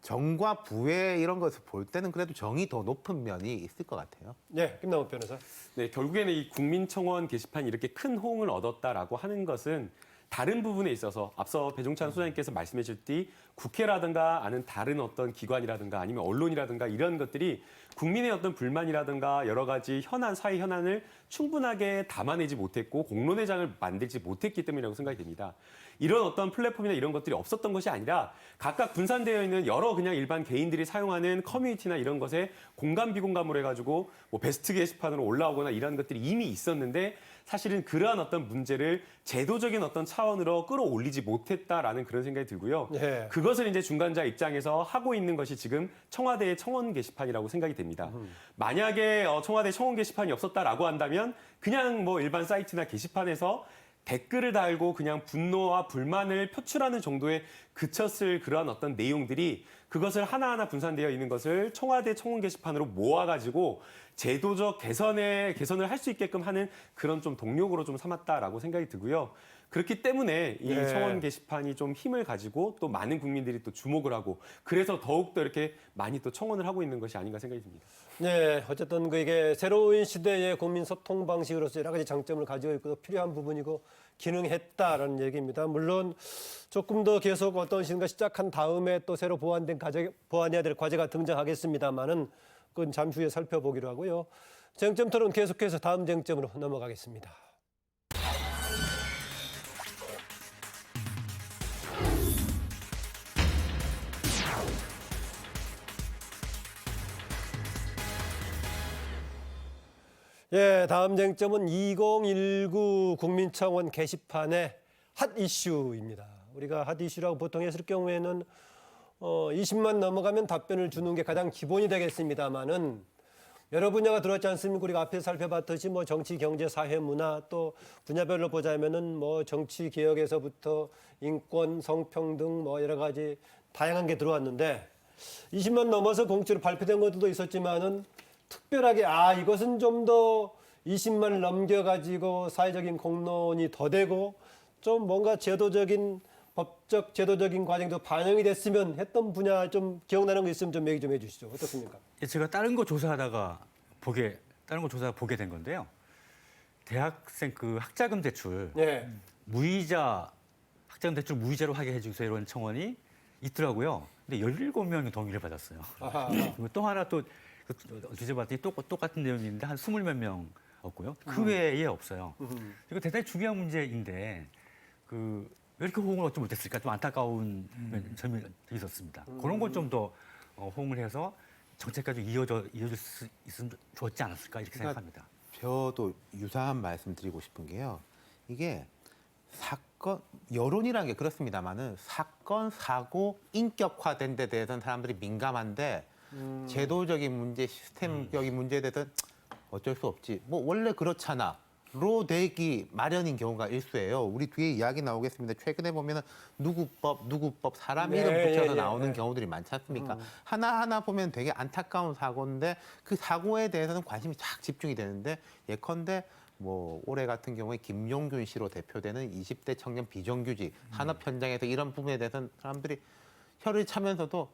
정과 부의 이런 것을 볼 때는 그래도 정이 더 높은 면이 있을 것 같아요. 네, 김남욱 변호사. 네, 결국에는 이 국민청원 게시판이 이렇게 큰 호응을 얻었다라고 하는 것은 다른 부분에 있어서 앞서 배종찬 소장님께서 말씀해 주셨듯이 국회라든가 아는 다른 어떤 기관이라든가 아니면 언론이라든가 이런 것들이 국민의 어떤 불만이라든가 여러 가지 현안, 사회 현안을 충분하게 담아내지 못했고 공론회장을 만들지 못했기 때문이라고 생각이 됩니다. 이런 어떤 플랫폼이나 이런 것들이 없었던 것이 아니라 각각 분산되어 있는 여러 그냥 일반 개인들이 사용하는 커뮤니티나 이런 것에 공감 비공감으로 해가지고 뭐 베스트 게시판으로 올라오거나 이런 것들이 이미 있었는데 사실은 그러한 어떤 문제를 제도적인 어떤 차원으로 끌어올리지 못했다라는 그런 생각이 들고요. 네. 그것을 이제 중간자 입장에서 하고 있는 것이 지금 청와대의 청원 게시판이라고 생각이 됩니다. 만약에 청와대 청원 게시판이 없었다라고 한다면 그냥 뭐 일반 사이트나 게시판에서 댓글을 달고 그냥 분노와 불만을 표출하는 정도에 그쳤을 그러한 어떤 내용들이 그것을 하나하나 분산되어 있는 것을 청와대 청원 게시판으로 모아가지고 제도적 개선을 할 수 있게끔 하는 그런 좀 동력으로 좀 삼았다라고 생각이 들고요. 그렇기 때문에 이 네. 청원 게시판이 좀 힘을 가지고 또 많은 국민들이 또 주목을 하고 그래서 더욱더 이렇게 많이 또 청원을 하고 있는 것이 아닌가 생각이 듭니다. 네, 어쨌든 이게 새로운 시대의 국민 소통 방식으로서 여러 가지 장점을 가지고 있고 필요한 부분이고 기능했다라는 얘기입니다. 물론 조금 더 계속 어떤 시간가 시작한 다음에 또 새로 보완해야 될 과제가 등장하겠습니다만은 그건 잠시 후에 살펴보기로 하고요. 쟁점 토론 계속해서 다음 쟁점으로 넘어가겠습니다. 예, 다음 쟁점은 2019 국민청원 게시판의 핫 이슈입니다. 우리가 핫 이슈라고 보통 했을 경우에는 20만 넘어가면 답변을 주는 게 가장 기본이 되겠습니다만은 여러 분야가 들어왔지 않습니까? 우리가 앞에 살펴봤듯이 뭐 정치, 경제, 사회, 문화 또 분야별로 보자면은 뭐 정치 개혁에서부터 인권, 성평등 뭐 여러 가지 다양한 게 들어왔는데 20만 넘어서 공식으로 발표된 것들도 있었지만은 특별하게 이것은 좀 더 20만을 넘겨가지고 사회적인 공론이 더 되고 좀 뭔가 법적 제도적인 과정도 반영이 됐으면 했던 분야 좀 기억나는 거 있으면 좀 얘기 좀 해주시죠. 어떻습니까? 제가 다른 거 조사하다가 보게 된 건데요. 대학생 그 학자금 대출 네. 무이자 학자금 대출 무이자로 하게 해주세요 이런 청원이 있더라고요. 근데 17명이 동의를 받았어요. 아하. 그리고 또 하나 또 뒤져봤더니 똑같은 내용인데 한 20몇 명었고요. 그 외에 없어요. 이거 대단히 중요한 문제인데 왜 이렇게 호응을 얻지 못했을까 좀 안타까운 점이 있었습니다. 그런 건 좀 더 호응을 해서 정책까지 이어질 수 있으면 좋지 않았을까 이렇게 생각합니다. 저도 유사한 말씀 드리고 싶은 게요. 이게 여론이라는 게 그렇습니다만은 사건, 사고, 인격화된 데 대해서는 사람들이 민감한데 제도적인 문제, 시스템적인 문제에 대해서는 어쩔 수 없지. 뭐 원래 그렇잖아. 로 되기 마련인 경우가 일수예요. 우리 뒤에 이야기 나오겠습니다. 최근에 보면은 누구법 사람 이름 붙여서 나오는 경우들이 많지 않습니까? 하나하나 보면 되게 안타까운 사고인데 그 사고에 대해서는 관심이 쫙 집중이 되는데 예컨대 뭐 올해 같은 경우에 김용균 씨로 대표되는 20대 청년 비정규직 산업 현장에서 이런 부분에 대해서는 사람들이 혀를 차면서도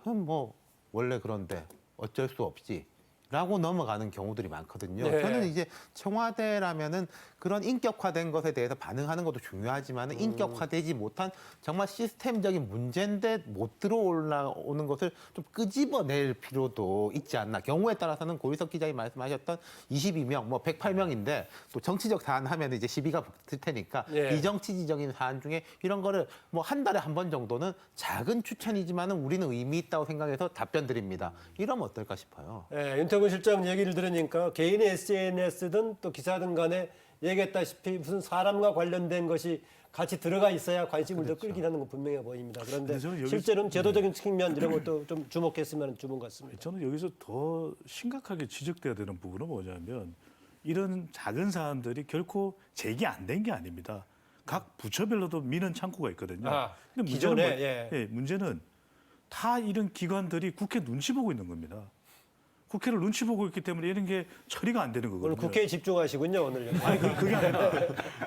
뭐 원래 그런데 어쩔 수 없지. 라고 넘어가는 경우들이 많거든요. 네. 저는 이제 청와대라면은 그런 인격화된 것에 대해서 반응하는 것도 중요하지만 인격화되지 못한 정말 시스템적인 문제인데 못 들어올라오는 것을 좀 끄집어낼 필요도 있지 않나. 경우에 따라서는 고희석 기자님 말씀하셨던 22명, 뭐 108명인데 또 정치적 사안 하면 이제 시비가 붙을 테니까 네. 비정치적인 사안 중에 이런 거를 뭐 한 달에 한 번 정도는 작은 추천이지만은 우리는 의미 있다고 생각해서 답변 드립니다. 이러면 어떨까 싶어요. 예, 윤태 박태근 실장 얘기를 들으니까 개인의 SNS든 또 기사든 간에 얘기했다시피 무슨 사람과 관련된 것이 같이 들어가 있어야 관심을 더 끌긴 하는 건 분명해 보입니다. 그런데 근데 저는 여기서- 실제로는 제도적인 측면 이런 것도 좀 주목했으면 좋은 것 같습니다. 저는 여기서 더 심각하게 지적돼야 되는 부분은 뭐냐면 이런 작은 사안들이 결코 제기 안 된 게 아닙니다. 각 부처별로도 미는 창구가 있거든요. 아, 근데 기존에, 예, 문제는 다 이런 기관들이 국회 눈치 보고 있는 겁니다. 국회를 눈치 보고 있기 때문에 이런 게 처리가 안 되는 거거든요. 오늘 국회에 집중하시군요. 오늘. 아니 그게 아니라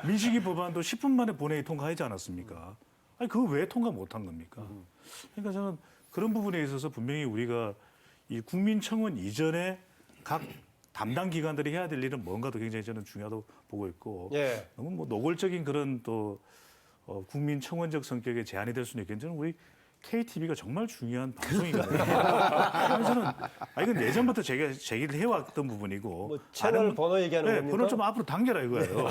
민식이 법안도 10분 만에 본회의 통과하지 않았습니까? 아니 그거 왜 통과 못한 겁니까? 그러니까 저는 그런 부분에 있어서 분명히 우리가 이 국민청원 이전에 각 담당 기관들이 해야 될 일은 뭔가도 굉장히 저는 중요하다고 보고 있고 예. 너무 뭐 노골적인 그런 또 국민청원적 성격의 제한이 될 수는 있겠지만 우리 KTV가 정말 중요한 방송이거든요. 저는 이건 예전부터 제가 제기를 해왔던 부분이고 뭐 채널 번호 얘기하는 겁니까? 번호 좀 앞으로 당겨라 이거예요.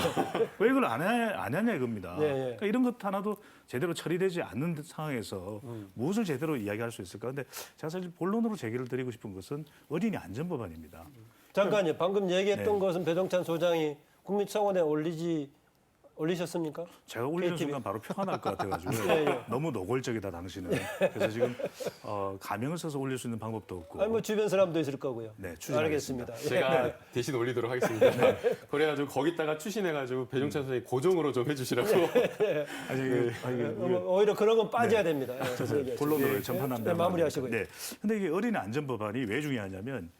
왜 이걸 안 하냐 이겁니다. 예, 예. 그러니까 이런 것 하나도 제대로 처리되지 않는 상황에서 무엇을 제대로 이야기할 수 있을까? 근데 제가 사실 본론으로 제기를 드리고 싶은 것은 어린이 안전법안입니다. 잠깐요. 방금 얘기했던 네. 것은 배종찬 소장이 국민청원에 올리셨습니까? 제가 올리는 KTV. 순간 바로 표가 날 것 같아가지고 예, 예. 너무 노골적이다 당신은. 그래서 지금 가명을 써서 올릴 수 있는 방법도 없고. 아니 뭐 주변 사람도 있을 거고요. 네, 추진하겠습니다. 알겠습니다. 제가 예. 대신 올리도록 하겠습니다. 그래가지고 거기다가 추신해가지고 배종찬 선생님 고정으로 좀 해주시라고. 오히려 그런 건 빠져야 됩니다. 예. 본론으로 전파난다. 마무리하시고요. 네. 근데 이게 어린이 안전법안이 왜 중요하냐면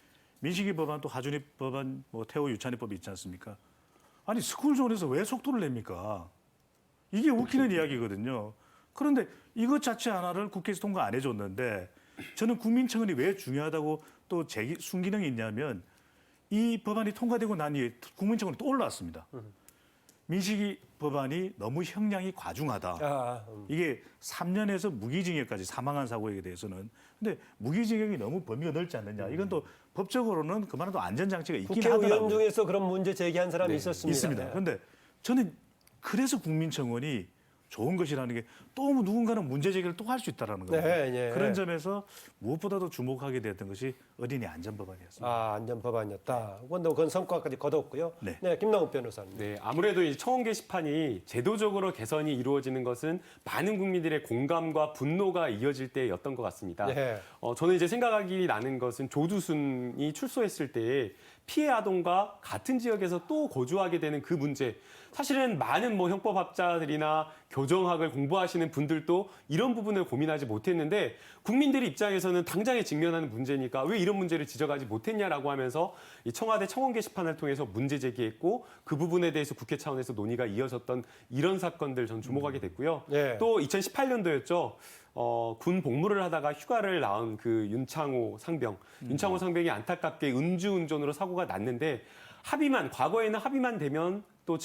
민식이 법안 또 하준입 법안 뭐 태호 유찬이법이 있지 않습니까? 아니 스쿨존에서 왜 속도를 냅니까? 이게 웃기는 이야기거든요. 그런데 이것 자체 하나를 국회에서 통과 안 해줬는데 저는 국민청원이 왜 중요하다고 또 순기능이 있냐면 이 법안이 통과되고 난 이후에 국민청원이 또 올라왔습니다. 민식이 법안이 너무 형량이 과중하다. 아, 이게 3년에서 무기징역까지 사망한 사고에 대해서는 근데 무기징역이 너무 범위가 넓지 않느냐. 이건 또 법적으로는 그만한 또 안전장치가 있긴 국회의원 하더라고요. 중에서 그런 문제 제기한 사람이 있었습니다. 있습니다. 예. 그런데 저는 그래서 국민청원이 좋은 것이라는 게 또 누군가는 문제 제기를 또 할 수 있다는 거예요. 네, 예. 그런 점에서 무엇보다도 주목하게 됐던 것이 어린이 안전법안이었습니다. 아, 안전법안이었다. 그건 성과까지 거뒀고요. 네. 김남욱 변호사님. 네, 아무래도 이 청원 게시판이 제도적으로 개선이 이루어지는 것은 많은 국민들의 공감과 분노가 이어질 때였던 것 같습니다. 네. 저는 이제 생각이 나는 것은 조두순이 출소했을 때 피해 아동과 같은 지역에서 또 거주하게 되는 그 문제. 사실은 많은 뭐 형법학자들이나 교정학을 공부하시는 분들도 이런 부분을 고민하지 못했는데 국민들의 입장에서는 당장에 직면하는 문제니까 왜 이런 문제를 지적하지 못했냐라고 하면서 이 청와대 청원 게시판을 통해서 문제 제기했고 그 부분에 대해서 국회 차원에서 논의가 이어졌던 이런 사건들 전 주목하게 됐고요. 네. 또 2018년도였죠. 군 복무를 하다가 휴가를 나온 그 윤창호 상병. 윤창호 상병이 안타깝게 음주운전으로 사고가 났는데 과거에는 합의만 되면 또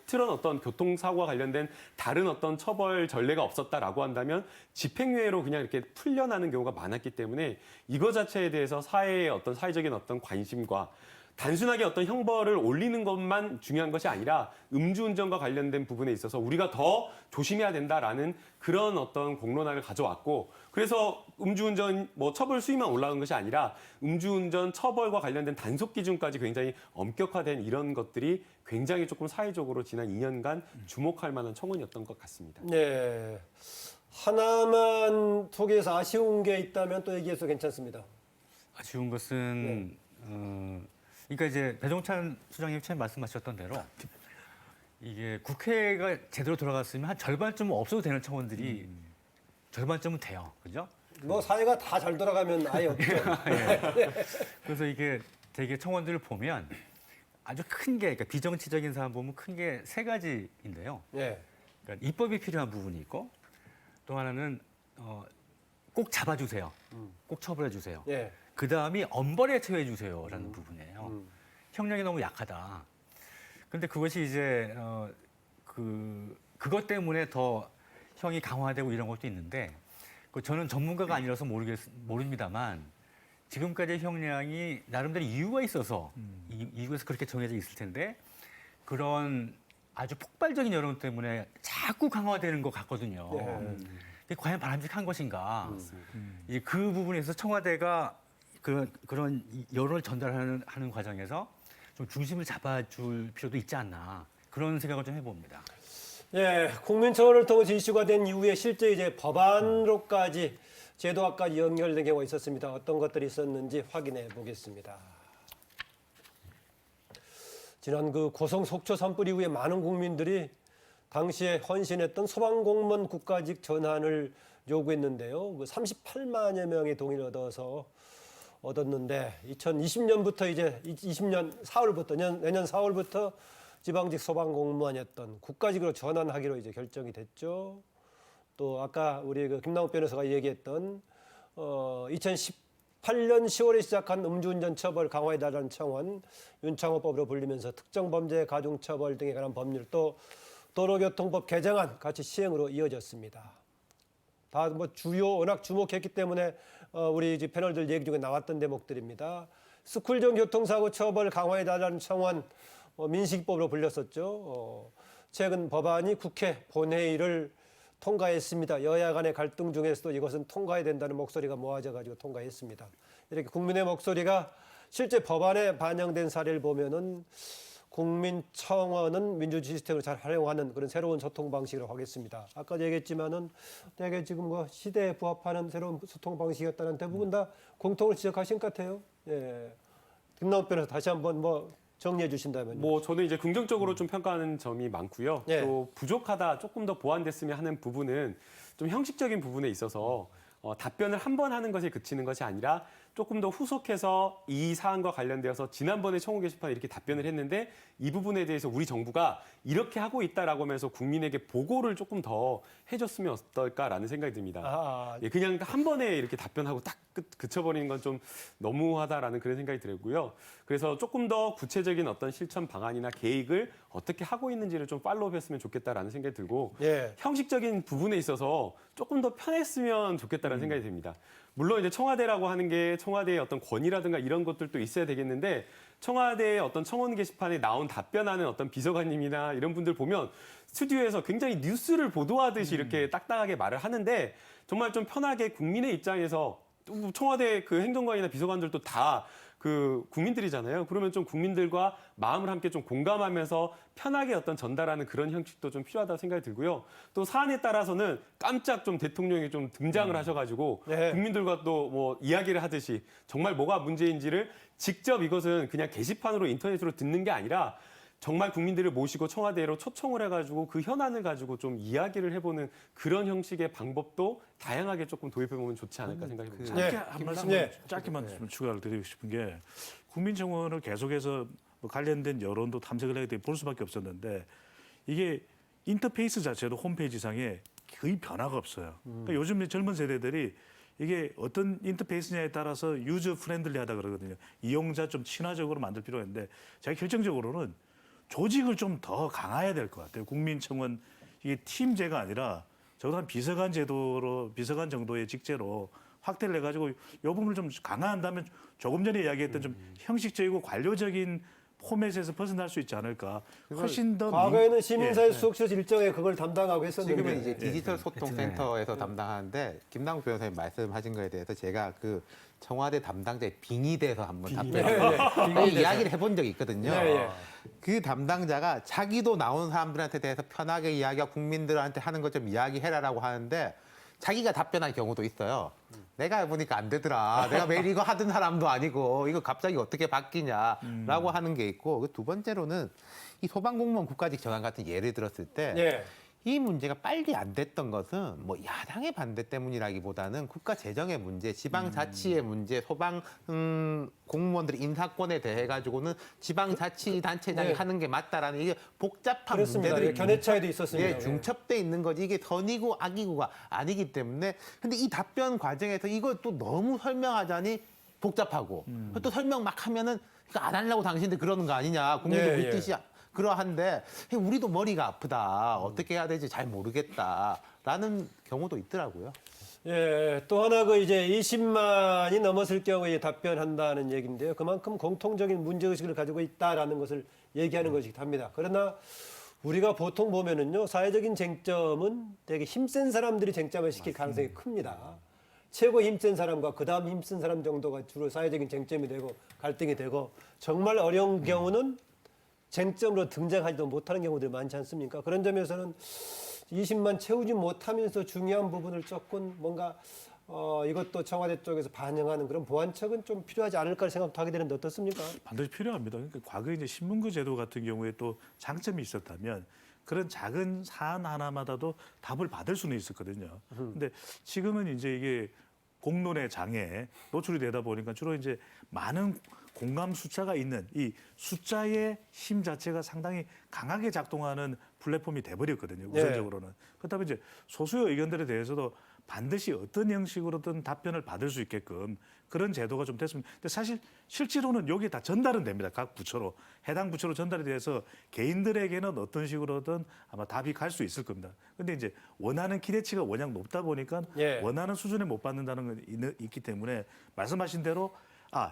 틀은 어떤 교통사고와 관련된 다른 어떤 처벌 전례가 없었다라고 한다면 집행유예로 그냥 이렇게 풀려나는 경우가 많았기 때문에 이거 자체에 대해서 사회의 어떤 사회적인 어떤 관심과 단순하게 어떤 형벌을 올리는 것만 중요한 것이 아니라 음주운전과 관련된 부분에 있어서 우리가 더 조심해야 된다라는 그런 어떤 공론화를 가져왔고 그래서 음주운전 처벌 수위만 올라간 것이 아니라 음주운전 처벌과 관련된 단속 기준까지 굉장히 엄격화된 이런 것들이 굉장히 조금 사회적으로 지난 2년간 주목할 만한 청원이었던 것 같습니다. 네. 하나만 소개해서 아쉬운 게 있다면 또 얘기해서 괜찮습니다. 아쉬운 것은 그러니까 이제 배종찬 수장님 처음 말씀하셨던 대로 이게 국회가 제대로 돌아갔으면 한 절반쯤은 없어도 되는 청원들이 절반쯤은 돼요, 그죠? 뭐 사회가 다 잘 돌아가면 아예 없죠. 그래서 이게 되게 청원들을 보면 아주 큰 게, 그러니까 비정치적인 사안 보면 큰 게 세 가지인데요. 예. 그러니까 입법이 필요한 부분이 있고 또 하나는 꼭 잡아주세요, 꼭 처벌해주세요. 예. 그 다음이 엄벌에 처해해 주세요라는 부분이에요. 형량이 너무 약하다. 근데 그것이 이제 그것 때문에 더 형이 강화되고 이런 것도 있는데 저는 전문가가 아니라서 모릅니다만 지금까지의 형량이 나름대로 이유가 있어서 이유에서 그렇게 정해져 있을 텐데 그런 아주 폭발적인 여론 때문에 자꾸 강화되는 것 같거든요. 네. 이게 과연 바람직한 것인가? 그 부분에서 청와대가 그런 여론을 전달하는 과정에서 좀 중심을 잡아줄 필요도 있지 않나 그런 생각을 좀 해봅니다. 예, 국민청원을 통해서 이슈가 된 이후에 실제 이제 법안으로까지 제도화까지 연결된 경우가 있었습니다. 어떤 것들이 있었는지 확인해 보겠습니다. 지난 그 고성 속초 산불 이후에 많은 국민들이 당시에 헌신했던 소방공무원 국가직 전환을 요구했는데요. 그 38만여 명의 동의를 얻었는데 2020년부터 이제 20년 4월부터 내년 4월부터 지방직 소방공무원이었던 국가직으로 전환하기로 이제 결정이 됐죠. 또 아까 우리 그 김남욱 변호사가 얘기했던 2018년 10월에 시작한 음주운전 처벌 강화에 달한 청원, 윤창호법으로 불리면서 특정범죄 가중처벌 등에 관한 법률 또 도로교통법 개정안 같이 시행으로 이어졌습니다. 다 뭐 워낙 주목했기 때문에 우리 이제 패널들 얘기 중에 나왔던 대목들입니다. 스쿨존 교통사고 처벌 강화에 달한 청원 민식이법으로 불렸었죠. 최근 법안이 국회 본회의를 통과했습니다. 여야 간의 갈등 중에서도 이것은 통과해야 된다는 목소리가 모아져 가지고 통과했습니다. 이렇게 국민의 목소리가 실제 법안에 반영된 사례를 보면은 국민청원은 민주주의 시스템을 잘 활용하는 그런 새로운 소통 방식으로 하겠습니다. 아까 얘기했지만은 되게 지금 뭐 시대에 부합하는 새로운 소통 방식이었다는 대부분 다 공통을 지적하신 것 같아요. 예. 김남욱 변호사 다시 한번 뭐 정리해 주신다면요. 뭐 저는 이제 긍정적으로 좀 평가하는 점이 많고요. 예. 또 부족하다, 조금 더 보완됐으면 하는 부분은 좀 형식적인 부분에 있어서 답변을 한 번 하는 것에 그치는 것이 아니라 조금 더 후속해서 이 사안과 관련되어서 지난번에 청원 게시판에 이렇게 답변을 했는데 이 부분에 대해서 우리 정부가 이렇게 하고 있다라고 하면서 국민에게 보고를 조금 더 해줬으면 어떨까라는 생각이 듭니다. 예, 그냥 한 번에 이렇게 답변하고 딱 그쳐버리는 건 좀 너무하다라는 그런 생각이 들고요. 그래서 조금 더 구체적인 어떤 실천 방안이나 계획을 어떻게 하고 있는지를 좀 팔로우했으면 좋겠다라는 생각이 들고 예. 형식적인 부분에 있어서 조금 더 편했으면 좋겠다는 생각이 듭니다. 물론 이제 청와대라고 하는 게 청와대의 어떤 권위라든가 이런 것들도 있어야 되겠는데 청와대의 어떤 청원 게시판에 나온 답변하는 어떤 비서관님이나 이런 분들 보면 스튜디오에서 굉장히 뉴스를 보도하듯이 이렇게 딱딱하게 말을 하는데 정말 좀 편하게 국민의 입장에서 또 청와대 그 행정관이나 비서관들도 다 그 국민들이잖아요. 그러면 좀 국민들과 마음을 함께 좀 공감하면서 편하게 어떤 전달하는 그런 형식도 좀 필요하다고 생각이 들고요. 또 사안에 따라서는 깜짝 좀 대통령이 좀 등장을 하셔가지고 네. 국민들과 또 뭐 이야기를 하듯이 정말 뭐가 문제인지를 직접 이것은 그냥 게시판으로 인터넷으로 듣는 게 아니라 정말 국민들을 모시고 청와대로 초청을 해가지고 그 현안을 가지고 좀 이야기를 해보는 그런 형식의 방법도 다양하게 조금 도입해보면 좋지 않을까 생각해 봅니다. 네. 짧게 한 말씀 네. 짧게만 좀 추가를 드리고 싶은 게 국민청원을 계속해서 뭐 관련된 여론도 탐색을 하게 볼 수밖에 없었는데 이게 인터페이스 자체도 홈페이지상에 거의 변화가 없어요. 그러니까 요즘 젊은 세대들이 이게 어떤 인터페이스냐에 따라서 유저 프렌들리하다 그러거든요. 이용자 좀 친화적으로 만들 필요가 있는데 제가 결정적으로는 조직을 좀 더 강화해야 될 것 같아요. 국민청원 이게 팀제가 아니라 적어도 한 비서관 제도로 비서관 정도의 직제로 확대를 해가지고 이 부분을 좀 강화한다면 조금 전에 이야기했던 좀 형식적이고 관료적인 포맷에서 벗어날 수 있지 않을까. 훨씬 더 과거에는 시민사회 수석실에서 일정에 그걸 담당하고 했었는데 지금은 이제 디지털 소통센터에서 담당하는데 김남욱 변호사님 말씀하신 거에 대해서 제가 그 청와대 담당자의 빙의돼서 한번 답변을 이야기를 해본 적이 있거든요. 네, 예. 그 담당자가 자기도 나온 사람들한테 대해서 편하게 이야기하고 국민들한테 하는 것 좀 이야기해라라고 하는데 자기가 답변할 경우도 있어요. 내가 해보니까 안 되더라. 내가 매일 이거 하던 사람도 아니고 이거 갑자기 어떻게 바뀌냐라고 하는 게 있고 그 두 번째로는 이 소방공무원 국가직 전환 같은 예를 들었을 때 예. 이 문제가 빨리 안 됐던 것은 뭐 야당의 반대 때문이라기보다는 국가 재정의 문제, 지방자치의 문제, 소방 공무원들의 인사권에 대해 가지고는 지방자치단체장이 네. 하는 게 맞다라는 이게 복잡한 그렇습니다. 문제들이 예, 견해 차이도 있었습니다. 예, 중첩돼 있는 거지 이게 선이고 악이고가 아니기 때문에 근데 이 답변 과정에서 이걸 또 너무 설명하자니 복잡하고 또 설명 막 하면은 이거 안 하려고 당신들 그러는 거 아니냐 국민도 예, 그 뜻이 그러한데 우리도 머리가 아프다 어떻게 해야 될지 잘 모르겠다라는 경우도 있더라고요. 예, 또 하나 그 이제 20만이 넘었을 경우에 답변한다는 얘기인데요. 그만큼 공통적인 문제의식을 가지고 있다라는 것을 얘기하는 것이기도 합니다. 그러나 우리가 보통 보면은요, 사회적인 쟁점은 되게 힘센 사람들이 쟁점을 시킬 가능성이 큽니다. 최고 힘센 사람과 그다음 힘센 사람 정도가 주로 사회적인 쟁점이 되고 갈등이 되고 정말 어려운 경우는 쟁점으로 등장하지도 못하는 경우들이 많지 않습니까? 그런 점에서는 20만 채우지 못하면서 중요한 부분을 조금 뭔가 이것도 청와대 쪽에서 반영하는 그런 보완책은 좀 필요하지 않을까 생각도 하게 되는데 어떻습니까? 반드시 필요합니다. 그러니까 과거에 이제 신문고 제도 같은 경우에 또 장점이 있었다면 그런 작은 사안 하나마다도 답을 받을 수는 있었거든요. 근데 지금은 이제 이게 공론의 장에 노출이 되다 보니까 주로 이제 많은 공감 숫자가 있는 이 숫자의 힘 자체가 상당히 강하게 작동하는 플랫폼이 돼버렸거든요. 우선적으로는. 그렇다면 이제 소수의 의견들에 대해서도 반드시 어떤 형식으로든 답변을 받을 수 있게끔 그런 제도가 좀 됐으면. 근데 사실 실제로는 여기 다 전달은 됩니다. 각 부처로. 해당 부처로 전달이 돼서 개인들에게는 어떤 식으로든 아마 답이 갈 수 있을 겁니다. 근데 이제 원하는 기대치가 워낙 높다 보니까 예. 원하는 수준에 못 받는다는 건 있기 때문에 말씀하신 대로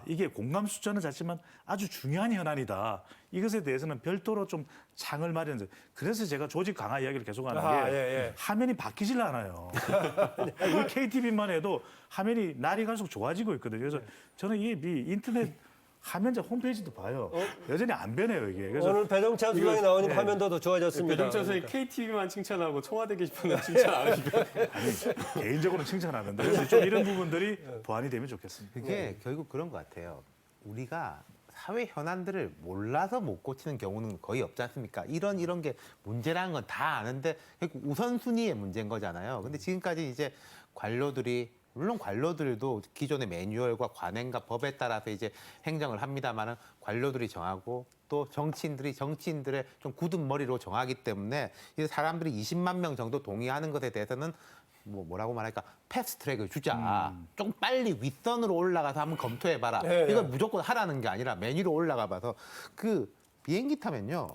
이게 공감 숫자는 작지만 아주 중요한 현안이다. 이것에 대해서는 별도로 좀 창을 마련해서 그래서 제가 조직 강화 이야기를 계속하는 게 예. 화면이 바뀌질 않아요. 우리 KTV만 해도 화면이 날이 갈수록 좋아지고 있거든요. 그래서 저는 이 인터넷 화면자 홈페이지도 봐요. 여전히 안 변해요 이게. 그래서 오늘 배정찬 수장이 나오니까 화면도 더 좋아졌습니다. 배정찬 선생님 KTV만 칭찬하고 청와대 게시판은 칭찬 안 하니까. 개인적으로 칭찬하는데 그래서 좀 이런 부분들이 보완이 되면 좋겠습니다. 그게 결국 그런 것 같아요. 우리가 사회 현안들을 몰라서 못 고치는 경우는 거의 없지 않습니까? 이런 게 문제라는 건 다 아는데 결국 우선순위의 문제인 거잖아요. 근데 지금까지 이제 관료들이 물론 관료들도 기존의 매뉴얼과 관행과 법에 따라서 이제 행정을 합니다만은 관료들이 정하고 또 정치인들의 좀 굳은 머리로 정하기 때문에 이 사람들이 20만 명 정도 동의하는 것에 대해서는 뭐라고 말할까 패스트트랙을 주자. 좀 빨리 윗선으로 올라가서 한번 검토해봐라. 예, 이걸 예. 무조건 하라는 게 아니라 메뉴로 올라가봐서 그 비행기 타면요.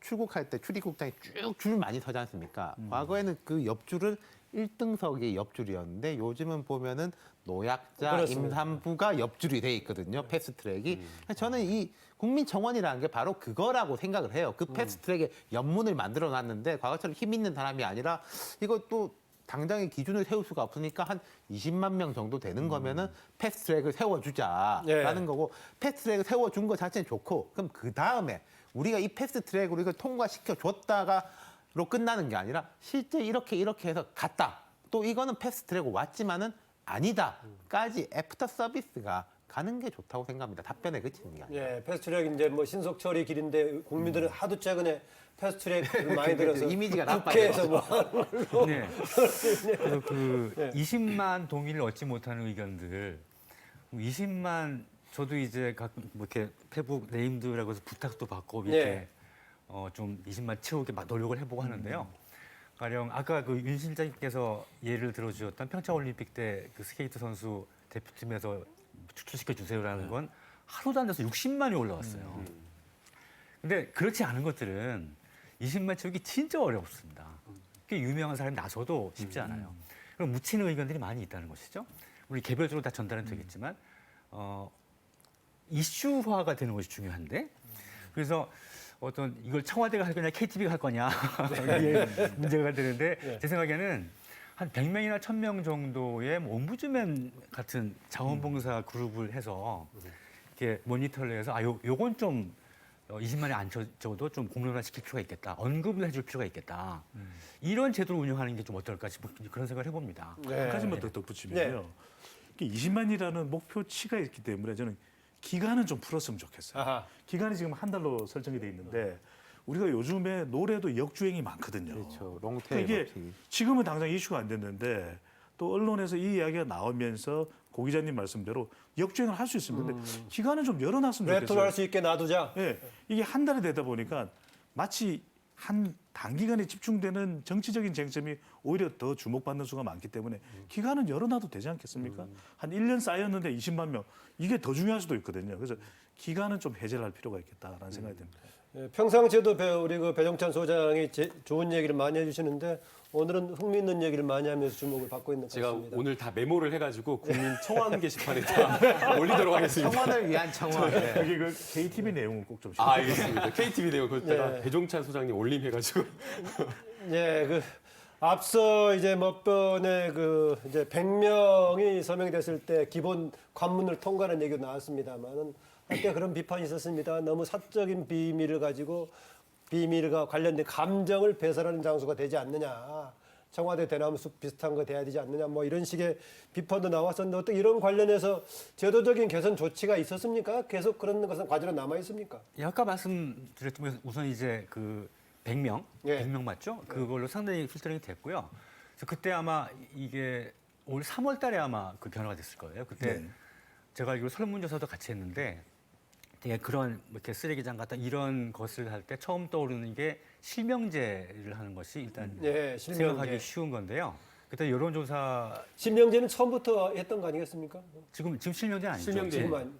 출국할 때 출입국장이 쭉 줄 많이 서지 않습니까? 과거에는 그 옆줄은 1등석이 옆줄이었는데 요즘은 보면은 노약자, 그렇습니다. 임산부가 옆줄이 돼 있거든요. 패스트트랙이. 저는 이 국민청원이라는 게 바로 그거라고 생각을 해요. 그 패스트트랙에 연문을 만들어 놨는데 과거처럼 힘 있는 사람이 아니라 이것도 당장의 기준을 세울 수가 없으니까 한 20만 명 정도 되는 거면은 패스트트랙을 세워주자라는 거고 패스트트랙을 세워준 것 자체는 좋고 그럼 그 다음에 우리가 이 패스트트랙으로 이걸 통과시켜 줬다가로 끝나는 게 아니라 실제 이렇게 해서 갔다. 또 이거는 패스트트랙으로 왔지만은 아니다까지 애프터 서비스가 가는 게 좋다고 생각합니다. 답변에 그치는 게 아니라. 예, 패스트트랙 이제 뭐 신속 처리 길인데 국민들은 하도 최근에 패스트트랙 많이 들어서 이미지가 국회에서 뭐 네. 그래서 그 20만 동의를 얻지 못하는 의견들, 20만 저도 이제 가끔 뭐 이렇게 페북 네임드라고 해서 부탁도 받고 이렇게 네. 좀 20만 채우게 막 노력을 해보고 하는데요. 가령 아까 그 윤 실장님께서 예를 들어주셨던 평창올림픽 때 그 스케이트 선수 대표팀에서 추출시켜 주세요라는 건 하루도 안 돼서 60만이 올라왔어요. 근데 그렇지 않은 것들은 20만 채우기 진짜 어렵습니다. 꽤 유명한 사람이 나서도 쉽지 않아요. 그럼 묻히는 의견들이 많이 있다는 것이죠. 우리 개별적으로 다 전달은 되겠지만 이슈화가 되는 것이 중요한데 그래서 어떤 이걸 청와대가 할 거냐 KTV가 할 거냐 이게 문제가 되는데 제 생각에는 한 100명이나 1000명 정도의 뭐 옴부즈맨 같은 자원봉사 그룹을 해서 이렇게 모니터를 해서 요건 좀 20만에 안 적어도 좀 공론화시킬 필요가 있겠다. 언급을 해줄 필요가 있겠다. 이런 제도를 운영하는 게 좀 어떨까 싶은 그런 생각을 해봅니다. 네. 한 가지만 더 덧붙이면요. 20만이라는 목표치가 있기 때문에 저는 기간은 좀 풀었으면 좋겠어요. 아하. 기간이 지금 한 달로 설정이 돼 있는데 우리가 요즘에 노래도 역주행이 많거든요. 그렇죠. 그러니까 롱테일 이게 버티. 지금은 당장 이슈가 안 됐는데 또 언론에서 이 이야기가 나오면서 고 기자님 말씀대로 역주행을 할 수 있습니다. 근데 기간은 좀 열어놨으면 레토를 좋겠어요. 할 수 있게 놔두자. 예, 이게 한 달이 되다 보니까 마치 한 단기간에 집중되는 정치적인 쟁점이 오히려 더 주목받는 수가 많기 때문에 기간은 열어놔도 되지 않겠습니까? 한 1년 쌓였는데 20만 명. 이게 더 중요할 수도 있거든요. 그래서 기간은 좀 해제를 할 필요가 있겠다라는 생각이 듭니다. 예, 평상시에도 우리 그 배정찬 소장이 좋은 얘기를 많이 해주시는데 오늘은 흥미있는 얘기를 많이 하면서 주목을 받고 있는 것 제가 같습니다. 오늘 다 메모를 해가지고 국민 청원 게시판에 다 올리도록 하겠습니다. 청원을 위한 청원. 네. 여기 그 KTV 내용은 꼭 좀. 알겠습니다. KTV 내용 그때가 예. 배종찬 소장님 올림해가지고 예, 앞서 이제 몇 번에 그 이제 100명이 서명이 됐을 때 기본 관문을 통과하는 얘기가 나왔습니다만은 한때 그런 비판이 있었습니다. 너무 사적인 비밀을 가지고 비밀과 관련된 감정을 배설하는 장소가 되지 않느냐. 청와대 대나무 숲 비슷한 거 돼야 되지 않느냐. 뭐 이런 식의 비판도 나왔었는데 어떻게 이런 관련해서 제도적인 개선 조치가 있었습니까? 계속 그런 것은 과제로 남아 있습니까? 예, 아까 말씀드렸지만 우선 이제 그 100명, 예. 100명 맞죠? 그걸로 상당히 필터링이 됐고요. 그래서 그때 아마 이게 올 3월 달에 아마 그 변화가 됐을 거예요. 그때 네. 제가 알기로 설문조사도 같이 했는데 되게 그런 뭐 이렇게 쓰레기장 같은 이런 것을 할 때 처음 떠오르는 게 실명제를 하는 것이 일단 예, 생각하기 실명제. 쉬운 건데요. 그때 여론조사 실명제는 처음부터 했던 거 아니겠습니까? 지금 실명제 아니죠? 실명제. 지금은.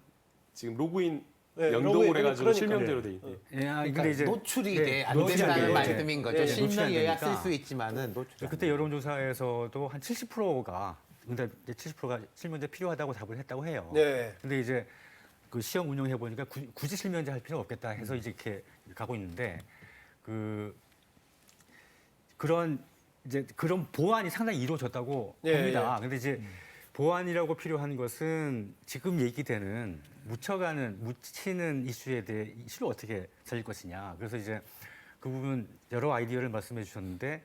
지금 로그인 네, 연동을 로그인, 해가지고 그러니까. 실명제로 돼 있대. 예, 아, 그러니까 근데 이제 노출이 네, 안 노출이 안 된다는 되죠. 말씀인 거죠. 네, 노출이 안 실명이어야 되니까. 쓸 수 있지만은 노출. 그때 여론조사에서도 한 70%가 근데 이제 70%가 실명제 필요하다고 답을 했다고 해요. 네. 근데 이제 그 시험 운영해 보니까 굳이 실명제 할 필요 없겠다 해서 이제 이렇게 가고 있는데 그런 보완이 상당히 이루어졌다고 예, 봅니다. 근데 이제 보완이라고 필요한 것은 지금 얘기되는 묻히는 이슈에 대해 이슈를 어떻게 살릴 것이냐. 그래서 이제 그 부분 여러 아이디어를 말씀해 주셨는데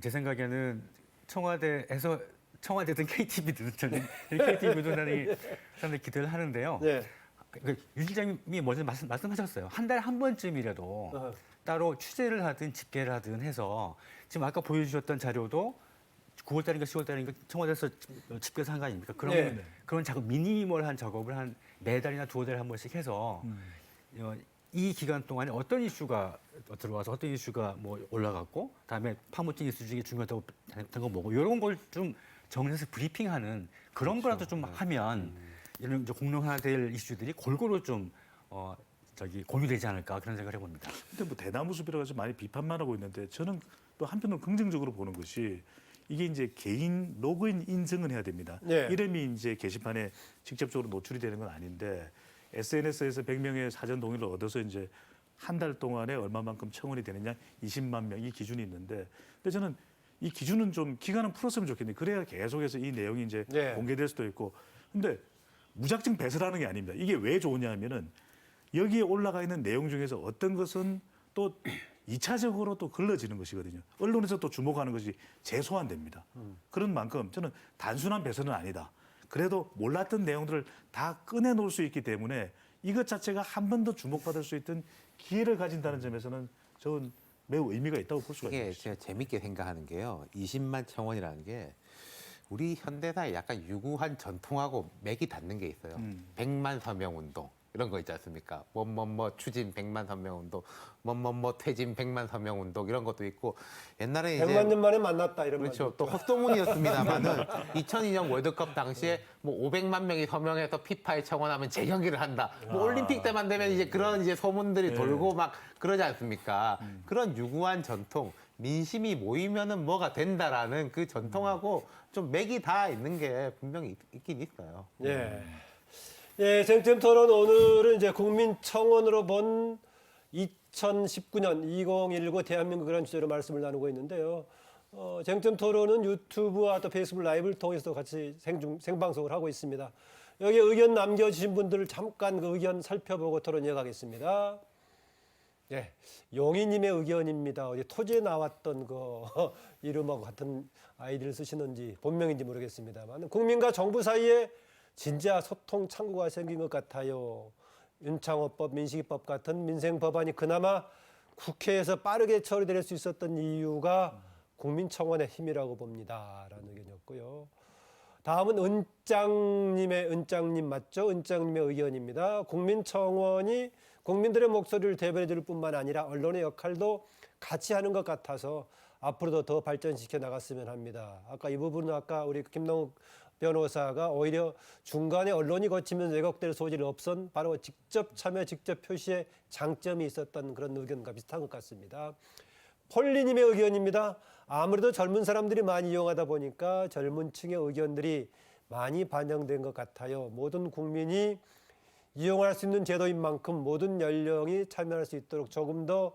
제 생각에는 청와대든 KTV든 저는 KTV도 상당히 기대를 하는데요. 네. 유 실장님이 먼저 말씀하셨어요. 한 달에 한 번쯤이라도 어허. 따로 취재를 하든 집계를 하든 해서 지금 아까 보여주셨던 자료도 9월달인가 10월달인가 청와대에서 집계해서 한 거 아닙니까? 그런 작업, 미니멀한 작업을 한 매달이나 두어 달에 한 번씩 해서 이 기간 동안에 어떤 이슈가 들어와서 어떤 이슈가 뭐 올라갔고 다음에 파묻힌 이슈 중에 중요하다고 된 거 뭐고 이런 걸 좀 정리해서 브리핑하는 그런 거라도 좀 하면 이런 이제 공론화될 이슈들이 골고루 좀 공유되지 않을까 그런 생각을 해봅니다. 근데 뭐 대나무 숲이라고 해서 많이 비판만 하고 있는데 저는 또 한편으로 긍정적으로 보는 것이 이게 이제 개인 로그인 인증을 해야 됩니다. 네. 이름이 이제 게시판에 직접적으로 노출이 되는 건 아닌데 SNS에서 100명의 사전 동의를 얻어서 이제 한 달 동안에 얼마만큼 청원이 되느냐 20만 명 이 기준이 있는데 근데 저는 이 기준은 좀 기간은 풀었으면 좋겠는데 그래야 계속해서 이 내용이 이제 네. 공개될 수도 있고 근데 무작정 배설하는 게 아닙니다. 이게 왜 좋으냐 하면은 여기에 올라가 있는 내용 중에서 어떤 것은 또 2차적으로 또 걸러지는 것이거든요. 언론에서 또 주목하는 것이 재소환됩니다. 그런 만큼 저는 단순한 배설은 아니다. 그래도 몰랐던 내용들을 다 꺼내놓을 수 있기 때문에 이것 자체가 한 번 더 주목받을 수 있던 기회를 가진다는 점에서는 저는 매우 의미가 있다고 볼 수가 이게 있습니다. 제가 재밌게 생각하는 게요. 20만 청원이라는 게 우리 현대사에 약간 유구한 전통하고 맥이 닿는 게 있어요. 100만 서명 운동 이런 거 있지 않습니까? 뭐뭐뭐 추진 100만 서명 운동, 뭐뭐뭐 퇴진 100만 서명 운동 이런 것도 있고 옛날에 이제 100만 년 만에 만났다 이런 그렇죠. 말도 또 헛소문이었습니다만은 2002년 월드컵 당시에 뭐 500만 명이 서명해서 피파에 청원하면 재경기를 한다. 뭐 올림픽 때만 되면 이제 그런 이제 소문들이 돌고 막 그러지 않습니까? 그런 유구한 전통, 민심이 모이면은 뭐가 된다라는 그 전통하고 좀 맥이 다 있는 게 분명히 있긴 있어요. 예. 예, 쟁점 토론 오늘은 이제 국민청원으로 본 2019년 2019 대한민국이라는 주제로 말씀을 나누고 있는데요. 쟁점 토론은 유튜브와 또 페이스북 라이브를 통해서도 같이 생방송을 하고 있습니다. 여기 의견 남겨주신 분들을 잠깐 그 의견 살펴보고 토론 이어가겠습니다. 예, 용희님의 의견입니다. 어디 토지에 나왔던 거 이름하고 같은 아이디를 쓰시는지 본명인지 모르겠습니다만 국민과 정부 사이에 진짜 소통 창구가 생긴 것 같아요. 윤창호법, 민식이법 같은 민생 법안이 그나마 국회에서 빠르게 처리될 수 있었던 이유가 국민청원의 힘이라고 봅니다. 라는 의견이었고요. 다음은 은짱님 맞죠? 은짱님의 의견입니다. 국민청원이 국민들의 목소리를 대변해 줄 뿐만 아니라 언론의 역할도 같이 하는 것 같아서 앞으로도 더 발전시켜 나갔으면 합니다. 아까 이 부분은 아까 우리 김동욱 변호사가 오히려 중간에 언론이 거치면 왜곡될 소지를 없선 바로 직접 참여, 직접 표시에 장점이 있었던 그런 의견과 비슷한 것 같습니다. 폴리님의 의견입니다. 아무래도 젊은 사람들이 많이 이용하다 보니까 젊은 층의 의견들이 많이 반영된 것 같아요. 모든 국민이 이용할 수 있는 제도인 만큼 모든 연령이 참여할 수 있도록 조금 더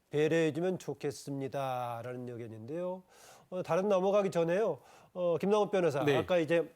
배려해주면 좋겠습니다. 라는 의견인데요. 다른 넘어가기 전에요. 김남욱 변호사, 네. 아까 이제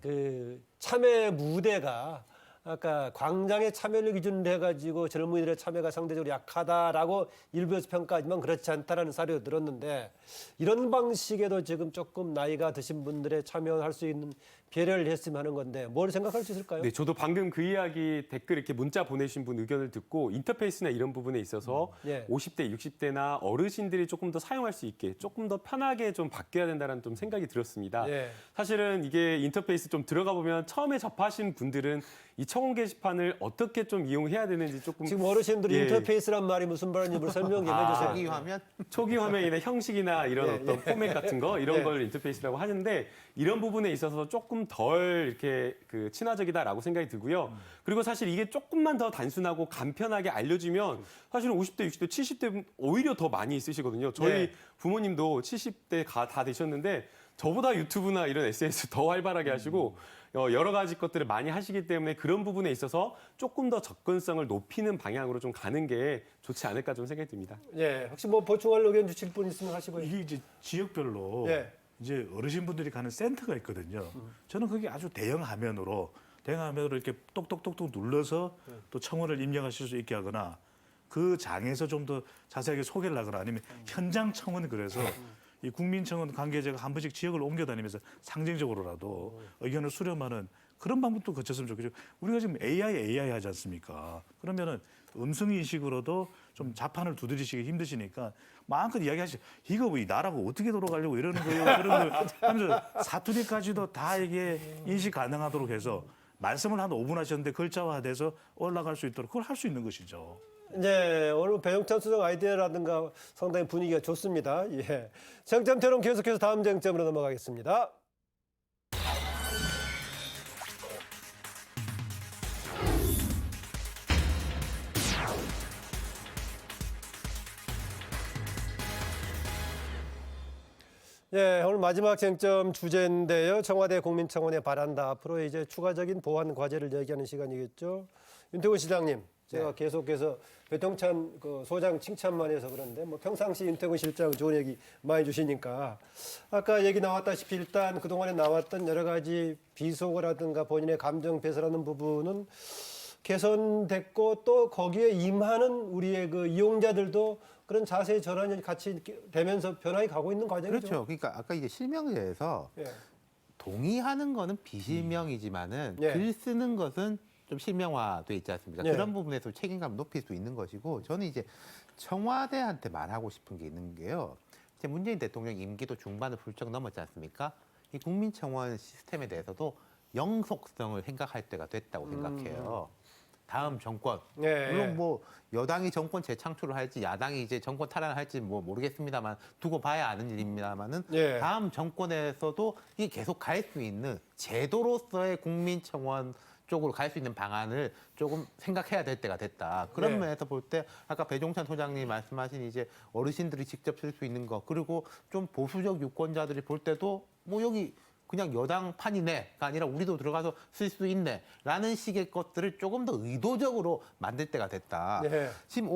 그 참여 무대가 아까 광장의 참여를 기준으로 해가지고 젊은이들의 참여가 상대적으로 약하다라고 일부에서 평가하지만 그렇지 않다라는 사례를 들었는데 이런 방식에도 지금 조금 나이가 드신 분들의 참여할 수 있는 배려를 했으면 하는 건데 뭘 생각할 수 있을까요? 네, 저도 방금 그 이야기 댓글 이렇게 문자 보내신 분 의견을 듣고 인터페이스나 이런 부분에 있어서 예. 50대, 60대나 어르신들이 조금 더 사용할 수 있게 조금 더 편하게 좀 바뀌어야 된다는 좀 생각이 들었습니다. 예. 사실은 이게 인터페이스 좀 들어가 보면 처음에 접하신 분들은 이 청원 게시판을 어떻게 좀 이용해야 되는지 조금 지금 어르신들이 예. 인터페이스란 말이 무슨 말인지 설명 좀 해주세요. 이 화면 초기 화면이나 형식이나 이런 어떤 포맷 같은 거 이런 예. 걸 인터페이스라고 하는데 이런 부분에 있어서 조금 덜 이렇게 그 친화적이다라고 생각이 들고요. 그리고 사실 이게 조금만 더 단순하고 간편하게 알려주면 사실은 50대, 60대, 70대 오히려 더 많이 쓰시거든요. 저희 예. 부모님도 70대 다 되셨는데 저보다 유튜브나 이런 SNS 더 활발하게 하시고 여러 가지 것들을 많이 하시기 때문에 그런 부분에 있어서 조금 더 접근성을 높이는 방향으로 좀 가는 게 좋지 않을까 좀 생각이 듭니다. 예, 혹시 뭐 보충할 의견 주실 분 있으면 하시고요. 이게 이제 지역별로 예. 이제 어르신분들이 가는 센터가 있거든요. 저는 그게 아주 대형 화면으로 이렇게 똑똑똑똑 눌러서 또 청원을 입력하실 수 있게 하거나 그 장에서 좀 더 자세하게 소개를 하거나 아니면 현장 청원 그래서 이 국민청원 관계자가 한 번씩 지역을 옮겨다니면서 상징적으로라도 의견을 수렴하는 그런 방법도 거쳤으면 좋겠죠. 우리가 지금 AI 하지 않습니까? 그러면은 음성 인식으로도 좀 자판을 두드리시기 힘드시니까 마음껏 이야기하시죠. 이거 뭐 이 나라가 어떻게 돌아가려고 이러는 거예요. 그런 거 하면서 사투리까지도 다 이게 인식 가능하도록 해서 말씀을 한 5분 하셨는데 글자화돼서 올라갈 수 있도록 그걸 할 수 있는 것이죠. 네, 오늘 배용찬 수석 아이디어라든가 상당히 분위기가 좋습니다. 예. 쟁점 토론 계속해서 다음 쟁점으로 넘어가겠습니다. 예, 오늘 마지막 쟁점 주제인데요. 청와대 국민청원에 바란다. 앞으로 이제 추가적인 보완 과제를 얘기하는 시간이겠죠. 윤태곤 시장님, 제가 계속해서 배통찬 그 소장 칭찬만 해서 그런데 뭐 평상시 윤태곤 실장 좋은 얘기 많이 주시니까 아까 얘기 나왔다시피 일단 그동안에 나왔던 여러 가지 비속어라든가 본인의 감정 배설하는 부분은 개선됐고 또 거기에 임하는 우리의 그 이용자들도 그런 자세의 전환이 같이 되면서 변화해 가고 있는 과정이죠. 그렇죠. 그러니까 아까 이제 실명제에서 예. 동의하는 거는 비실명이지만은 예. 글 쓰는 것은 좀 실명화돼 있지 않습니까? 예. 그런 부분에서 책임감 높일 수 있는 것이고 저는 이제 청와대한테 말하고 싶은 게 있는 게요. 이제 문재인 대통령 임기도 중반을 훌쩍 넘었지 않습니까? 이 국민청원 시스템에 대해서도 영속성을 생각할 때가 됐다고 생각해요. 다음 정권 예, 물론 예. 뭐 여당이 정권 재창출을 할지 야당이 이제 정권 탈환을 할지 뭐 모르겠습니다만 두고 봐야 아는 일입니다만은 예. 다음 정권에서도 이게 계속 갈 수 있는 제도로서의 국민청원 쪽으로 갈 수 있는 방안을 조금 생각해야 될 때가 됐다. 그런 네. 면에서 볼 때 아까 배종찬 소장님이 말씀하신 이제 어르신들이 직접 쓸 수 있는 거 그리고 좀 보수적 유권자들이 볼 때도 뭐 여기 그냥 여당판이네가 아니라 우리도 들어가서 쓸 수 있네라는 식의 것들을 조금 더 의도적으로 만들 때가 됐다. 네. 지금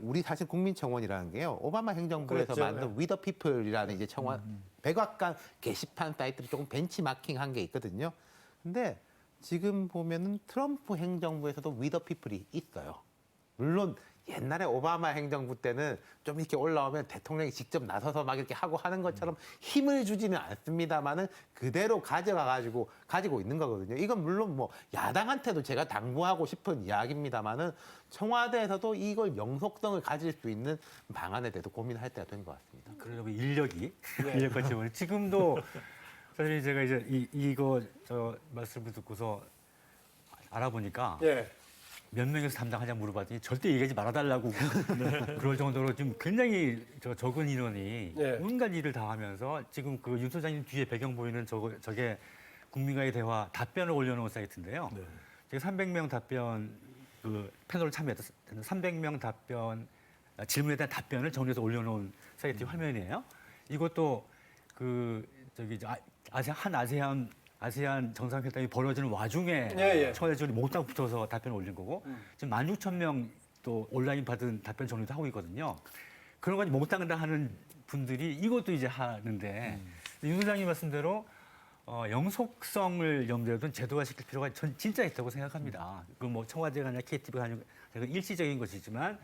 우리 사실 국민청원이라는 게요. 오바마 행정부에서 그렇죠. 만든 We the People이라는 이제 청원 백악관 게시판 사이트를 조금 벤치마킹한 게 있거든요. 근데 지금 보면은 트럼프 행정부에서도 We the People이 있어요. 물론 옛날에 오바마 행정부 때는 좀 이렇게 올라오면 대통령이 직접 나서서 막 이렇게 하고 하는 것처럼 힘을 주지는 않습니다만은 그대로 가지고 있는 거거든요. 이건 물론 뭐 야당한테도 제가 당부하고 싶은 이야기입니다만은 청와대에서도 이걸 영속성을 가질 수 있는 방안에 대해서 고민할 때가 된 것 같습니다. 그러려면 인력같이 보면 지금도 사실 제가 이제 이거 말씀을 듣고서 알아보니까 예. 몇 명에서 담당하냐 물어봤더니 절대 얘기하지 말아달라고 그럴 정도로 좀 굉장히 적은 인원이 네. 온갖 일을 다 하면서 지금 그 윤 소장님 뒤에 배경 보이는 저게 국민과의 대화 답변을 올려놓은 사이트인데요. 네. 제가 300명 답변 그 패널 참여했던 300명 답변 질문에 대한 답변을 정리해서 올려놓은 사이트 화면이에요. 이것도 그 저기 아세안 정상회담이 벌어지는 와중에 예. 청와대 몽땅 붙어서 답변을 올린 거고 지금 16,000명 또 온라인 받은 답변 정리도 하고 있거든요. 그런 거 못당한다 하는 분들이 이것도 이제 하는데 윤 소장님 말씀대로 영속성을 염두에 둔 제도화 시킬 필요가 전 진짜 있다고 생각합니다. 그 뭐 청와대가 아니라 KTV가 아니라 일시적인 것이지만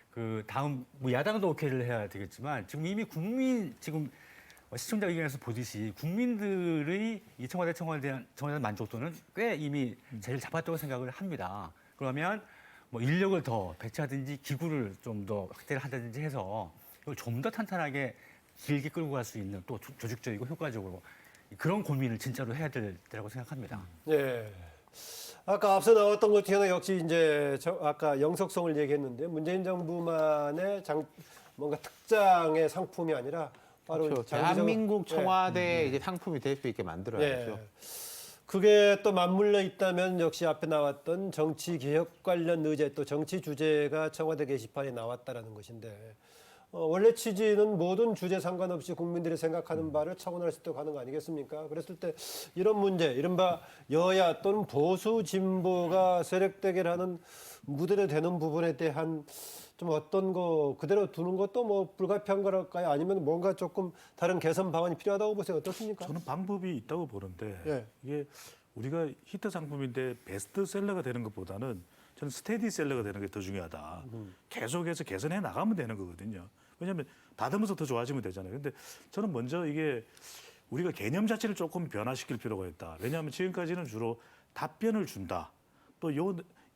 그 다음 뭐 야당도 오케이를 해야 되겠지만 지금 이미 국민 지금 시청자 의견에서 보듯이 국민들의 이 청와대 대한 만족도는 꽤 이미 자리를 잡았다고 생각을 합니다. 그러면 뭐 인력을 더 배치하든지 기구를 좀 더 확대를 하든지 해서 이걸 좀 더 탄탄하게 길게 끌고 갈 수 있는 또 조직적이고 효과적으로 그런 고민을 진짜로 해야 될 때라고 생각합니다. 예. 아까 앞서 나왔던 것 중에는 역시 이제 아까 영속성을 얘기했는데 문재인 정부만의 뭔가 특장의 상품이 아니라 바로 그렇죠. 장기적- 대한민국 예. 청와대 이제 상품이 될 수 있게 만들어야죠. 예. 그게 또 맞물려 있다면 역시 앞에 나왔던 정치 개혁 관련 의제 또 정치 주제가 청와대 게시판에 나왔다라는 것인데 원래 취지는 모든 주제 상관없이 국민들이 생각하는 바를 청원할 수 있도록 하는 거 아니겠습니까? 그랬을 때 이런 문제, 이른바 여야 또는 보수 진보가 세력 대결하는 무대로 되는 부분에 대한 좀 어떤 거 그대로 두는 것도 뭐 불가피한가랄까요? 아니면 뭔가 조금 다른 개선 방안이 필요하다고 보세요. 어떻습니까? 저는 방법이 있다고 보는데 예. 이게 우리가 히트 상품인데 베스트셀러가 되는 것보다는 저는 스테디셀러가 되는 게 더 중요하다. 계속해서 개선해 나가면 되는 거거든요. 왜냐하면 다듬어서 더 좋아지면 되잖아요. 근데 저는 먼저 이게 우리가 개념 자체를 조금 변화시킬 필요가 있다. 왜냐하면 지금까지는 주로 답변을 준다. 또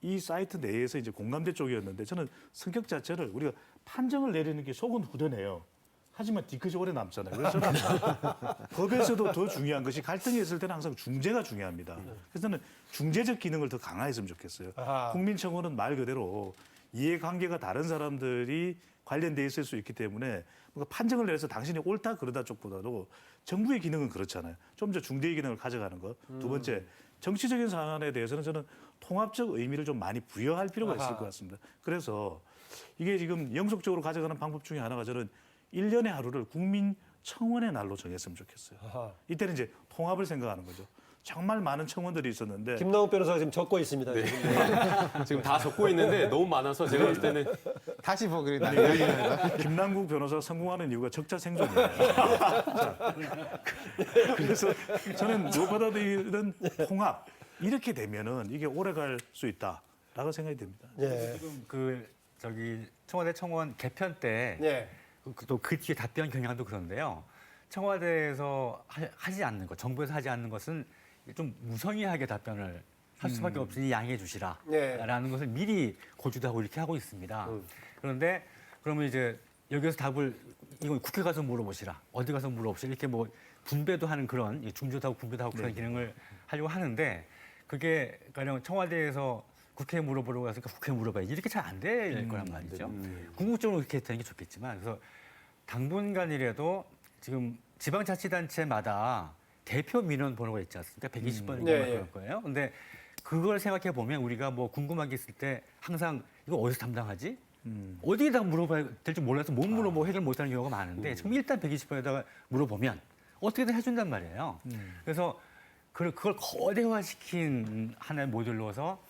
이 사이트 내에서 이제 공감대 쪽이었는데 저는 성격 자체를 우리가 판정을 내리는 게 속은 후련해요. 하지만 뒤끝이 오래 남잖아요. 그래서 저는 법에서도 더 중요한 것이 갈등이 있을 때는 항상 중재가 중요합니다. 그래서 저는 중재적 기능을 더 강화했으면 좋겠어요. 아하. 국민청원은 말 그대로 이해관계가 다른 사람들이 관련돼 있을 수 있기 때문에 뭔가 판정을 내려서 당신이 옳다 그러다 쪽보다도 정부의 기능은 그렇잖아요. 좀 더 중대의 기능을 가져가는 것. 두 번째, 정치적인 사안에 대해서는 저는 통합적 의미를 좀 많이 부여할 필요가 있을 아하. 것 같습니다. 그래서 이게 지금 영속적으로 가져가는 방법 중에 하나가 저는 1년에 하루를 국민청원의 날로 정했으면 좋겠어요. 아하. 이때는 이제 통합을 생각하는 거죠. 정말 많은 청원들이 있었는데 김남욱 변호사가 지금 적고 있습니다. 네. 지금. 지금 다 적고 있는데 너무 많아서 제가 볼 때는 다시 보기를 김남국 변호사가 성공하는 이유가 적자 생존이에요. 자, 그래서 저는 무엇보다도 이런 통합 이렇게 되면은 이게 오래 갈 수 있다라고 생각이 됩니다. 예. 그 청와대 청원 개편 때 예. 또 그 뒤에 답변 경향도 그런데요. 청와대에서 하지 않는 것, 정부에서 하지 않는 것은 좀 무성의하게 답변을 할 수밖에 없으니 양해해 주시라라는 것을 미리 고지도 하고 이렇게 하고 있습니다. 그런데 그러면 이제 여기서 답을 이건 국회 가서 물어보시라, 어디 가서 물어보시라 이렇게 뭐 분배도 하는 그런 중조도 하고 분배도 하고 그런 기능을 하려고 하는데 그게 가령 청와대에서 국회에 물어보려고 해서 국회에 물어봐야지 이렇게 잘 안 될 거란 말이죠. 궁극적으로 그렇게 되는 게 좋겠지만 그래서 당분간이라도 지금 지방자치단체마다 대표 민원 번호가 있지 않습니까? 120번인가 네, 그럴 거예요. 근데 그걸 생각해 보면 우리가 뭐 궁금한 게 있을 때 항상 이거 어디서 담당하지? 어디에다 물어봐야 될지 몰라서 못 물어보고 해결 못하는 경우가 많은데 지금 일단 120번에다가 물어보면 어떻게든 해준단 말이에요. 그래서 그걸 거대화시킨 하나의 모델로서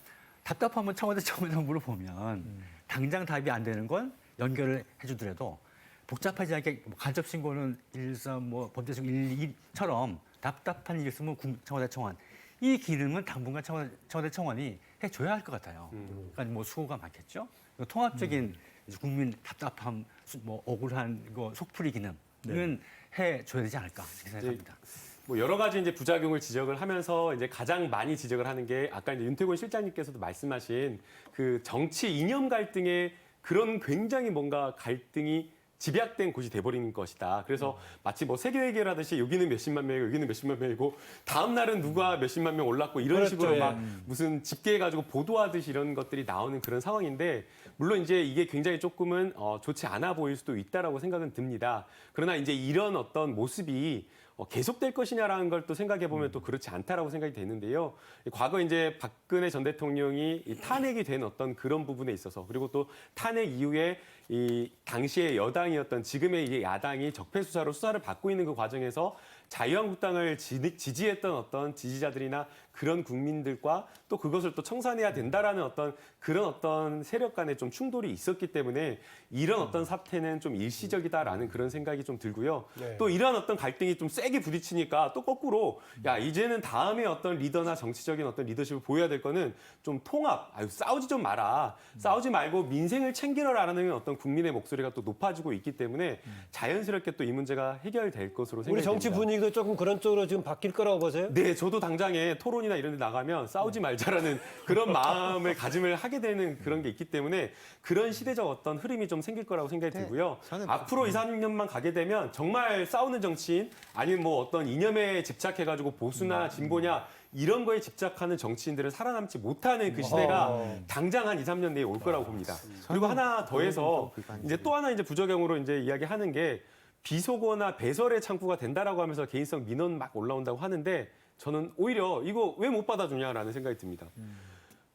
답답하면 청와대 청원에다 물어보면 당장 답이 안 되는 건 연결을 해주더라도 복잡하지 않게 뭐 간접 신고는 113, 뭐 범죄신고 112처럼 답답한 일 있으면 청와대 청원 이 기능은 당분간 청와대 청원이 해줘야 할 것 같아요. 그러니까 뭐 수고가 많겠죠. 통합적인 이제 국민 답답함, 뭐 억울한 거 속풀이 기능은 해줘야 되지 않을까 이렇게 생각합니다. 뭐 여러 가지 이제 부작용을 지적을 하면서 이제 가장 많이 지적을 하는 게 아까 이제 윤태곤 실장님께서도 말씀하신 그 정치 이념 갈등의 그런 굉장히 뭔가 갈등이 집약된 곳이 돼버리는 것이다. 그래서 마치 뭐 세계 회계라듯이 여기는 몇십만 명이고 여기는 몇십만 명이고 다음 날은 누가 몇십만 명 올랐고 이런 그렇죠, 식으로 예. 막 무슨 집계해가지고 보도하듯이 이런 것들이 나오는 그런 상황인데 물론 이제 이게 굉장히 조금은 좋지 않아 보일 수도 있다라고 생각은 듭니다. 그러나 이제 이런 어떤 모습이 계속될 것이냐라는 걸 또 생각해 보면 또 그렇지 않다라고 생각이 되는데요. 과거 이제 박근혜 전 대통령이 이 탄핵이 된 어떤 그런 부분에 있어서 그리고 또 탄핵 이후에 이 당시의 여당이었던 지금의 이제 야당이 적폐 수사로 수사를 받고 있는 그 과정에서 자유한국당을 지지했던 어떤 지지자들이나 그런 국민들과 또 그것을 또 청산해야 된다라는 어떤 세력 간의 좀 충돌이 있었기 때문에 이런 어떤 사태는 좀 일시적이다라는 그런 생각이 좀 들고요. 네. 또 이런 어떤 갈등이 좀 세게 부딪히니까 또 거꾸로 야 이제는 다음에 어떤 리더나 정치적인 어떤 리더십을 보여야 될 거는 좀 통합, 싸우지 좀 마라. 싸우지 말고 민생을 챙기러라라는 어떤 국민의 목소리가 또 높아지고 있기 때문에 자연스럽게 또 이 문제가 해결될 것으로 생각이 우리 정치 됩니다. 분위기도 조금 그런 쪽으로 지금 바뀔 거라고 보세요? 네, 저도 당장에 토론이나 이런 데 나가면 싸우지 말자라는 그런 마음을 가짐을 하게 되는 그런 게 있기 때문에 그런 시대적 어떤 흐름이 좀 생길 거라고 생각이 들고요. 저는 앞으로 2, 3년만 가게 되면 정말 싸우는 정치인 아니면 뭐 어떤 이념에 집착해가지고 보수나 진보냐 이런 거에 집착하는 정치인들은 살아남지 못하는 그 시대가 당장 한 2, 3년 내에 올 거라고 봅니다. 그리고 하나 더해서 이제 또 하나 이제 부작용으로 이제 이야기하는 게 비속어나 배설의 창구가 된다라고 하면서 개인성 민원 막 올라온다고 하는데 저는 오히려 이거 왜 못 받아주냐라는 생각이 듭니다.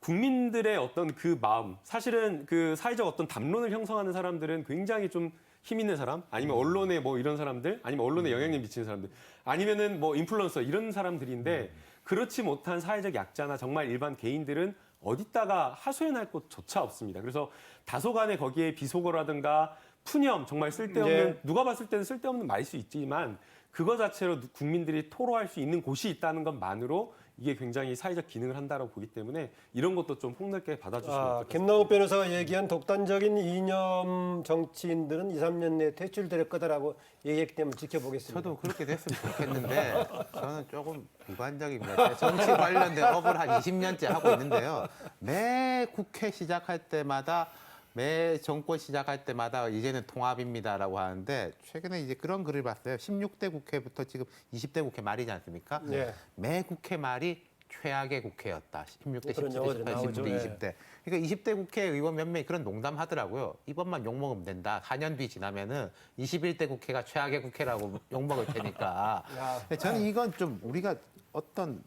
국민들의 어떤 그 마음, 사실은 그 사회적 어떤 담론을 형성하는 사람들은 굉장히 좀 힘 있는 사람, 아니면 언론에 뭐 이런 사람들, 아니면 언론에 영향력 미치는 사람들, 아니면은 뭐 인플루언서 이런 사람들인데 그렇지 못한 사회적 약자나 정말 일반 개인들은 어디다가 하소연할 곳조차 없습니다. 그래서 다소간에 거기에 비속어라든가 푸념, 정말 쓸데없는 네. 누가 봤을 때는 쓸데없는 말일 수 있지만 그거 자체로 국민들이 토로할 수 있는 곳이 있다는 것만으로 이게 굉장히 사회적 기능을 한다고 보기 때문에 이런 것도 좀 폭넓게 받아주시면 좋겠습니다. 김남욱 변호사가 얘기한 독단적인 이념 정치인들은 2, 3년 내에 퇴출될 거다라고 얘기했기 때문에 지켜보겠습니다. 저도 그렇게 됐으면 좋겠는데 저는 조금 비관적인 것 같아요. 정치 관련된 업을 한 20년째 하고 있는데요. 매 국회 시작할 때마다 매 정권 시작할 때마다 이제는 통합입니다라고 하는데 최근에 이제 그런 글을 봤어요. 16대 국회부터 지금 20대 국회 말이지 않습니까? 네. 매 국회 말이 최악의 국회였다. 16대, 그런 17대, 영화들이 18, 나오죠. 19대, 네. 20대. 그러니까 20대 국회의원 몇 명이 그런 농담하더라고요. 이번만 욕먹으면 된다. 4년 뒤 지나면은 21대 국회가 최악의 국회라고 욕먹을 테니까. 야. 근데 저는 이건 좀 우리가 어떤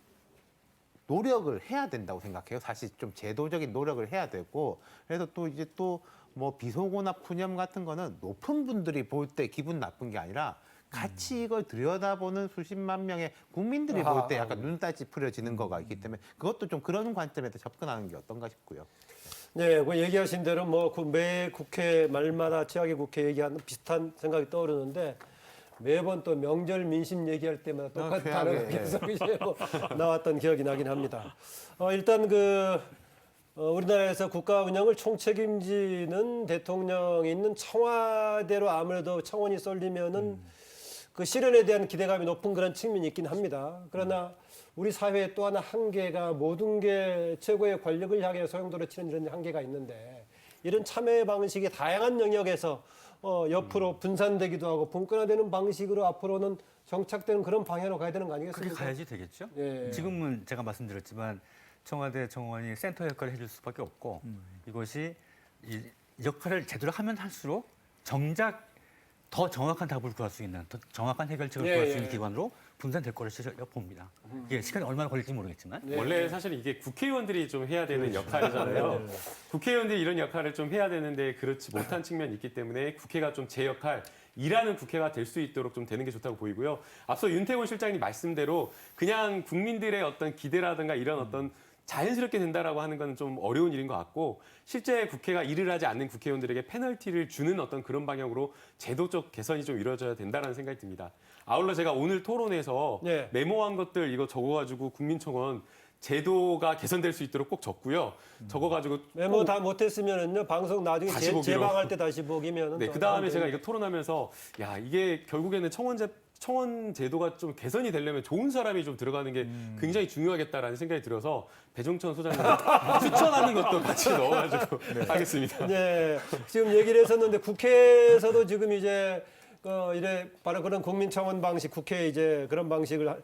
노력을 해야 된다고 생각해요. 사실 좀 제도적인 노력을 해야 되고 그래서 또 이제 또 뭐 비속어나 푸념 같은 거는 높은 분들이 볼 때 기분 나쁜 게 아니라 같이 이걸 들여다보는 수십만 명의 국민들이 볼 때 약간 눈살 찌푸려지는 거가 있기 때문에 그것도 좀 그런 관점에서 접근하는 게 어떤가 싶고요. 네, 그 얘기하신 대로 뭐 매 국회 말마다 최악의 국회 얘기하는 비슷한 생각이 떠오르는데 매번 또 명절 민심 얘기할 때마다 똑같은 최악의, 단어가 계속 이제 뭐 나왔던 기억이 나긴 합니다. 일단 우리나라에서 국가 운영을 총책임지는 대통령이 있는 청와대로 아무래도 청원이 쏠리면은 그 실현에 대한 기대감이 높은 그런 측면이 있긴 합니다. 그러나 우리 사회의 또 하나 한계가 모든 게 최고의 권력을 향해 소용돌이 치는 이런 한계가 있는데 이런 참여 방식이 다양한 영역에서 옆으로 분산되기도 하고 분권화되는 방식으로 앞으로는 정착되는 그런 방향으로 가야 되는 거 그렇게 아니겠습니까? 가야지 되겠죠. 예. 지금은 제가 말씀드렸지만 청와대 정원이 센터 역할을 해줄 수밖에 없고 이것이 이 역할을 제대로 하면 할수록 정작 더 정확한 답을 구할 수 있는, 더 정확한 해결책을 예, 구할 수 예. 있는 기관으로 분산될 거를 봅니다. 이게 시간이 얼마나 걸릴지 모르겠지만. 네. 원래 사실 이게 국회의원들이 좀 해야 되는 역할이잖아요. 국회의원들이 이런 역할을 좀 해야 되는데 그렇지 못한 측면이 있기 때문에 국회가 좀 제 역할, 일하는 국회가 될 수 있도록 좀 되는 게 좋다고 보이고요. 앞서 윤태곤 실장님 말씀대로 그냥 국민들의 어떤 기대라든가 이런 어떤 자연스럽게 된다라고 하는 건 좀 어려운 일인 것 같고 실제 국회가 일을 하지 않는 국회의원들에게 페널티를 주는 어떤 그런 방향으로 제도적 개선이 좀 이루어져야 된다는 생각이 듭니다. 아울러 제가 오늘 토론에서 네. 메모한 것들 이거 적어가지고 국민청원 제도가 개선될 수 있도록 꼭 적고요. 적어가지고 메모 꼭 다 못했으면은요 방송 나중에 다시 보기로. 재방할 때 다시 보기면은 네, 또 그 다음에 나한테 제가 이거 토론하면서 야 이게 결국에는 청원 제도가 좀 개선이 되려면 좋은 사람이 좀 들어가는 게 굉장히 중요하겠다라는 생각이 들어서 배종천 소장님 추천하는 것도 같이 넣어가지고 하겠습니다. 네, 지금 얘기를 했었는데 국회에서도 지금 이제 이래 바로 그런 국민청원 방식, 국회 이제 그런 방식을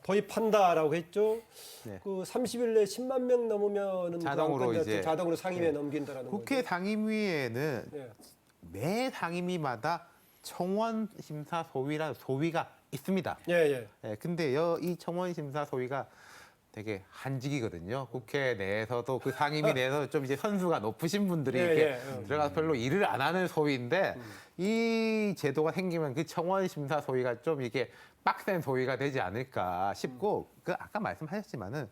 도입한다라고 했죠. 네. 그 30일 내에 10만 명 넘으면은 자동으로 그 안건 이제 자동으로 상임위에 네. 넘긴다라는 국회 거죠. 상임위에는 네. 매 상임위마다 청원 심사 소위가 있습니다. 예, 예. 예, 근데 이 청원 심사 소위가 되게 한직이거든요. 국회 내에서도 그 상임위 내에서 좀 이제 선수가 높으신 분들이 예, 이렇게 예. 들어가서 별로 일을 안 하는 소위인데 이 제도가 생기면 그 청원 심사 소위가 좀 이게 빡센 소위가 되지 않을까 싶고 그 아까 말씀하셨지만은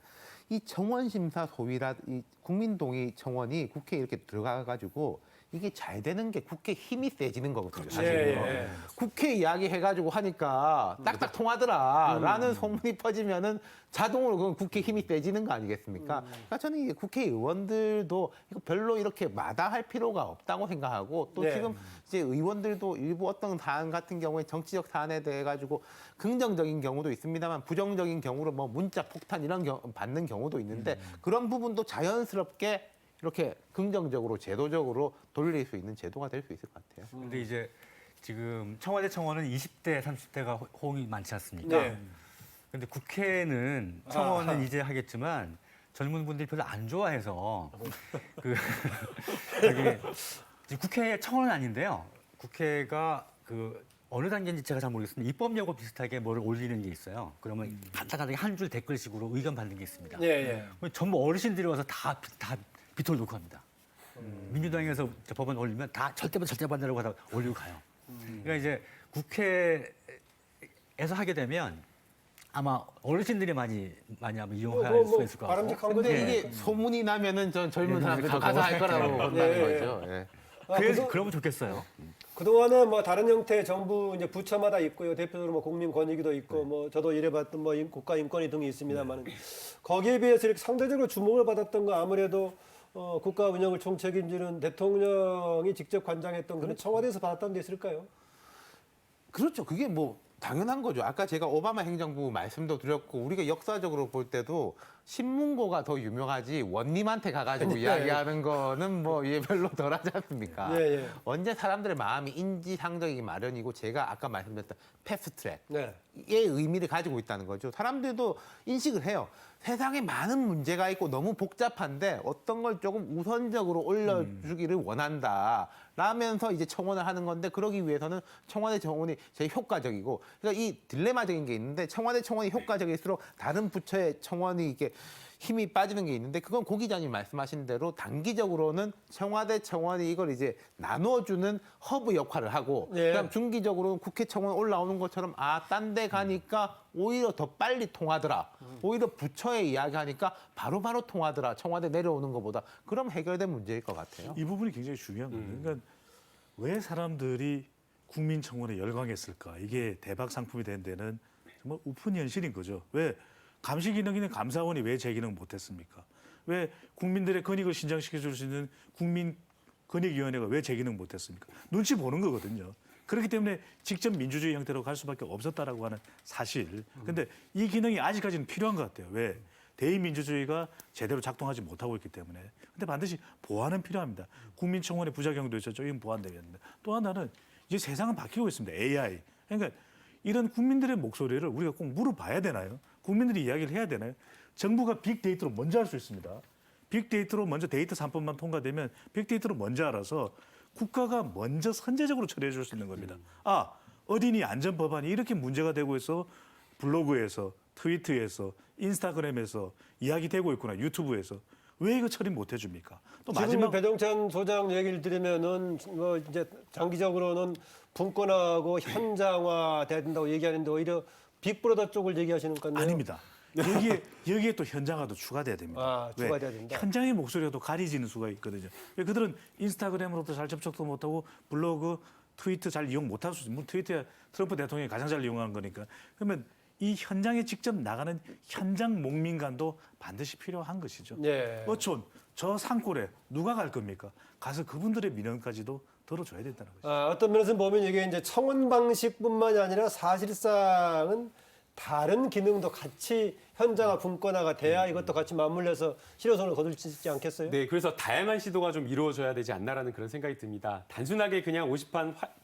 이 청원 심사 소위라 이 국민동의 청원이 국회에 이렇게 들어가 가지고 이게 잘 되는 게 국회 힘이 세지는 거거든요. 사실은. 예, 예. 국회 이야기 해가지고 하니까 딱딱 통하더라라는 소문이 퍼지면은 자동으로 그건 국회 힘이 세지는 거 아니겠습니까? 그러니까 저는 이게 국회의원들도 이거 별로 이렇게 마다할 필요가 없다고 생각하고 또 네. 지금 이제 의원들도 일부 어떤 사안 같은 경우에 정치적 사안에 대해 가지고 긍정적인 경우도 있습니다만 부정적인 경우로 뭐 문자 폭탄 이런 받는 경우도 있는데 그런 부분도 자연스럽게 이렇게 긍정적으로 제도적으로 돌릴 수 있는 제도가 될 수 있을 것 같아요. 근데 이제 지금 청와대 청원은 20대, 30대가 호응이 많지 않습니까? 네. 근데 국회는 청원은 이제 하겠지만 젊은 분들이 별로 안 좋아해서 그 저기 지금 국회 청원은 아닌데요. 국회가 그 어느 단계인지 제가 잘 모르겠습니다. 입법예고 비슷하게 뭐를 올리는 게 있어요. 그러면 간단하게 한 줄 댓글식으로 의견 받는 게 있습니다. 예, 예. 전부 어르신들이 와서 다 비토를 놓고 합니다. 민주당에서 법안 올리면 다 절대 반대라고 하다 올리고 가요. 그러니까 이제 국회에서 하게 되면 아마 어르신들이 많이 아마 이용할 수가 있을 것 같고. 바람직한 근데 거죠. 이게 소문이 나면은 전 젊은 네, 사람들도 가고. 가서 할 거라고 본다는 네. 거죠. 예. 그러면 좋겠어요. 그동안에 뭐 다른 형태의 정부 이제 부처마다 있고요. 대표적으로 뭐 국민권익위도 있고 뭐 저도 일해봤던 뭐 국가인권위 등이 있습니다만 거기에 비해서 이렇게 상대적으로 주목을 받았던 거 아무래도 국가 운영을 총책임지는 대통령이 직접 관장했던 그런 청와대에서 받았다는 데 있을까요? 그렇죠. 그게 뭐 당연한 거죠. 아까 제가 오바마 행정부 말씀도 드렸고 우리가 역사적으로 볼 때도 신문고가 더 유명하지 원님한테 가가지고 네. 이야기하는 거는 뭐 이게 별로 덜하지 않습니까? 예, 예. 언제 사람들의 마음이 인지상정이기 마련이고 제가 아까 말씀드렸던 패스트트랙 네. 의 의미를 가지고 있다는 거죠. 사람들도 인식을 해요. 세상에 많은 문제가 있고 너무 복잡한데 어떤 걸 조금 우선적으로 올려주기를 원한다. 라면서 이제 청원을 하는 건데 그러기 위해서는 청와대 청원이 제일 효과적이고 그러니까 이 딜레마적인 게 있는데 청와대 청원이 효과적일수록 다른 부처의 청원이 이게 힘이 빠지는 게 있는데 그건 고 기자님 말씀하신 대로 단기적으로는 청와대 청원이 이걸 이제 나눠주는 허브 역할을 하고 예. 그다음 중기적으로는 국회 청원 올라오는 것처럼 딴 데 가니까 오히려 더 빨리 통하더라. 오히려 부처에 이야기하니까 바로바로 통하더라. 청와대 내려오는 것보다 그럼 해결된 문제일 것 같아요. 이 부분이 굉장히 중요한 거예요. 그러니까 왜 사람들이 국민청원에 열광했을까? 이게 대박 상품이 된 데는 정말 우픈 현실인 거죠. 왜 감시 기능 있는 감사원이 왜 제 기능 못했습니까? 왜 국민들의 권익을 신장시켜 줄 수 있는 국민권익위원회가 왜 제 기능 못했습니까? 눈치 보는 거거든요. 그렇기 때문에 직접 민주주의 형태로 갈 수밖에 없었다라고 하는 사실. 근데 이 기능이 아직까지는 필요한 것 같아요. 왜? 대의민주주의가 제대로 작동하지 못하고 있기 때문에. 근데 반드시 보완은 필요합니다. 국민청원의 부작용도 있었죠. 이건 보완되겠는데. 또 하나는 이제 세상은 바뀌고 있습니다. AI. 그러니까 이런 국민들의 목소리를 우리가 꼭 물어봐야 되나요? 국민들이 이야기를 해야 되나요? 정부가 빅데이터로 먼저 할 수 있습니다. 빅데이터로 먼저 데이터 3법만 통과되면 빅데이터로 먼저 알아서 국가가 먼저 선제적으로 처리해 줄 수 있는 겁니다. 어린이 안전법안이 이렇게 문제가 되고 있어 블로그에서 트위터에서 인스타그램에서 이야기되고 있구나 유튜브에서 왜 이거 처리 못 해줍니까? 또 지금 마지막 배종찬 소장 얘기를 들으면은 뭐 이제 장기적으로는 분권하고 현장화 돼야 된다고 얘기하는데 오히려 빅브라더 쪽을 얘기하시는 건가요? 아닙니다. 여기에 또 현장화도 추가돼야 됩니다. 왜? 추가돼야 된다. 현장의 목소리가 또 가려지는 수가 있거든요. 왜 그들은 인스타그램으로도 잘 접촉도 못하고 블로그, 트위터 잘 이용 못할 수 있어요. 트위터야 트럼프 대통령이 가장 잘 이용하는 거니까. 그러면 이 현장에 직접 나가는 현장 목민관도 반드시 필요한 것이죠. 네. 어촌, 저 산골에 누가 갈 겁니까? 가서 그분들의 민원까지도 들어줘야 된다는 거죠. 어떤 면에서 보면 이게 이제 청원 방식뿐만이 아니라 사실상은 다른 기능도 같이 현장화 분권화가 돼야 이것도 같이 맞물려서 실효성을 거둘 수 있지 않겠어요? 네, 그래서 다양한 시도가 좀 이루어져야 되지 않나라는 그런 생각이 듭니다. 단순하게 그냥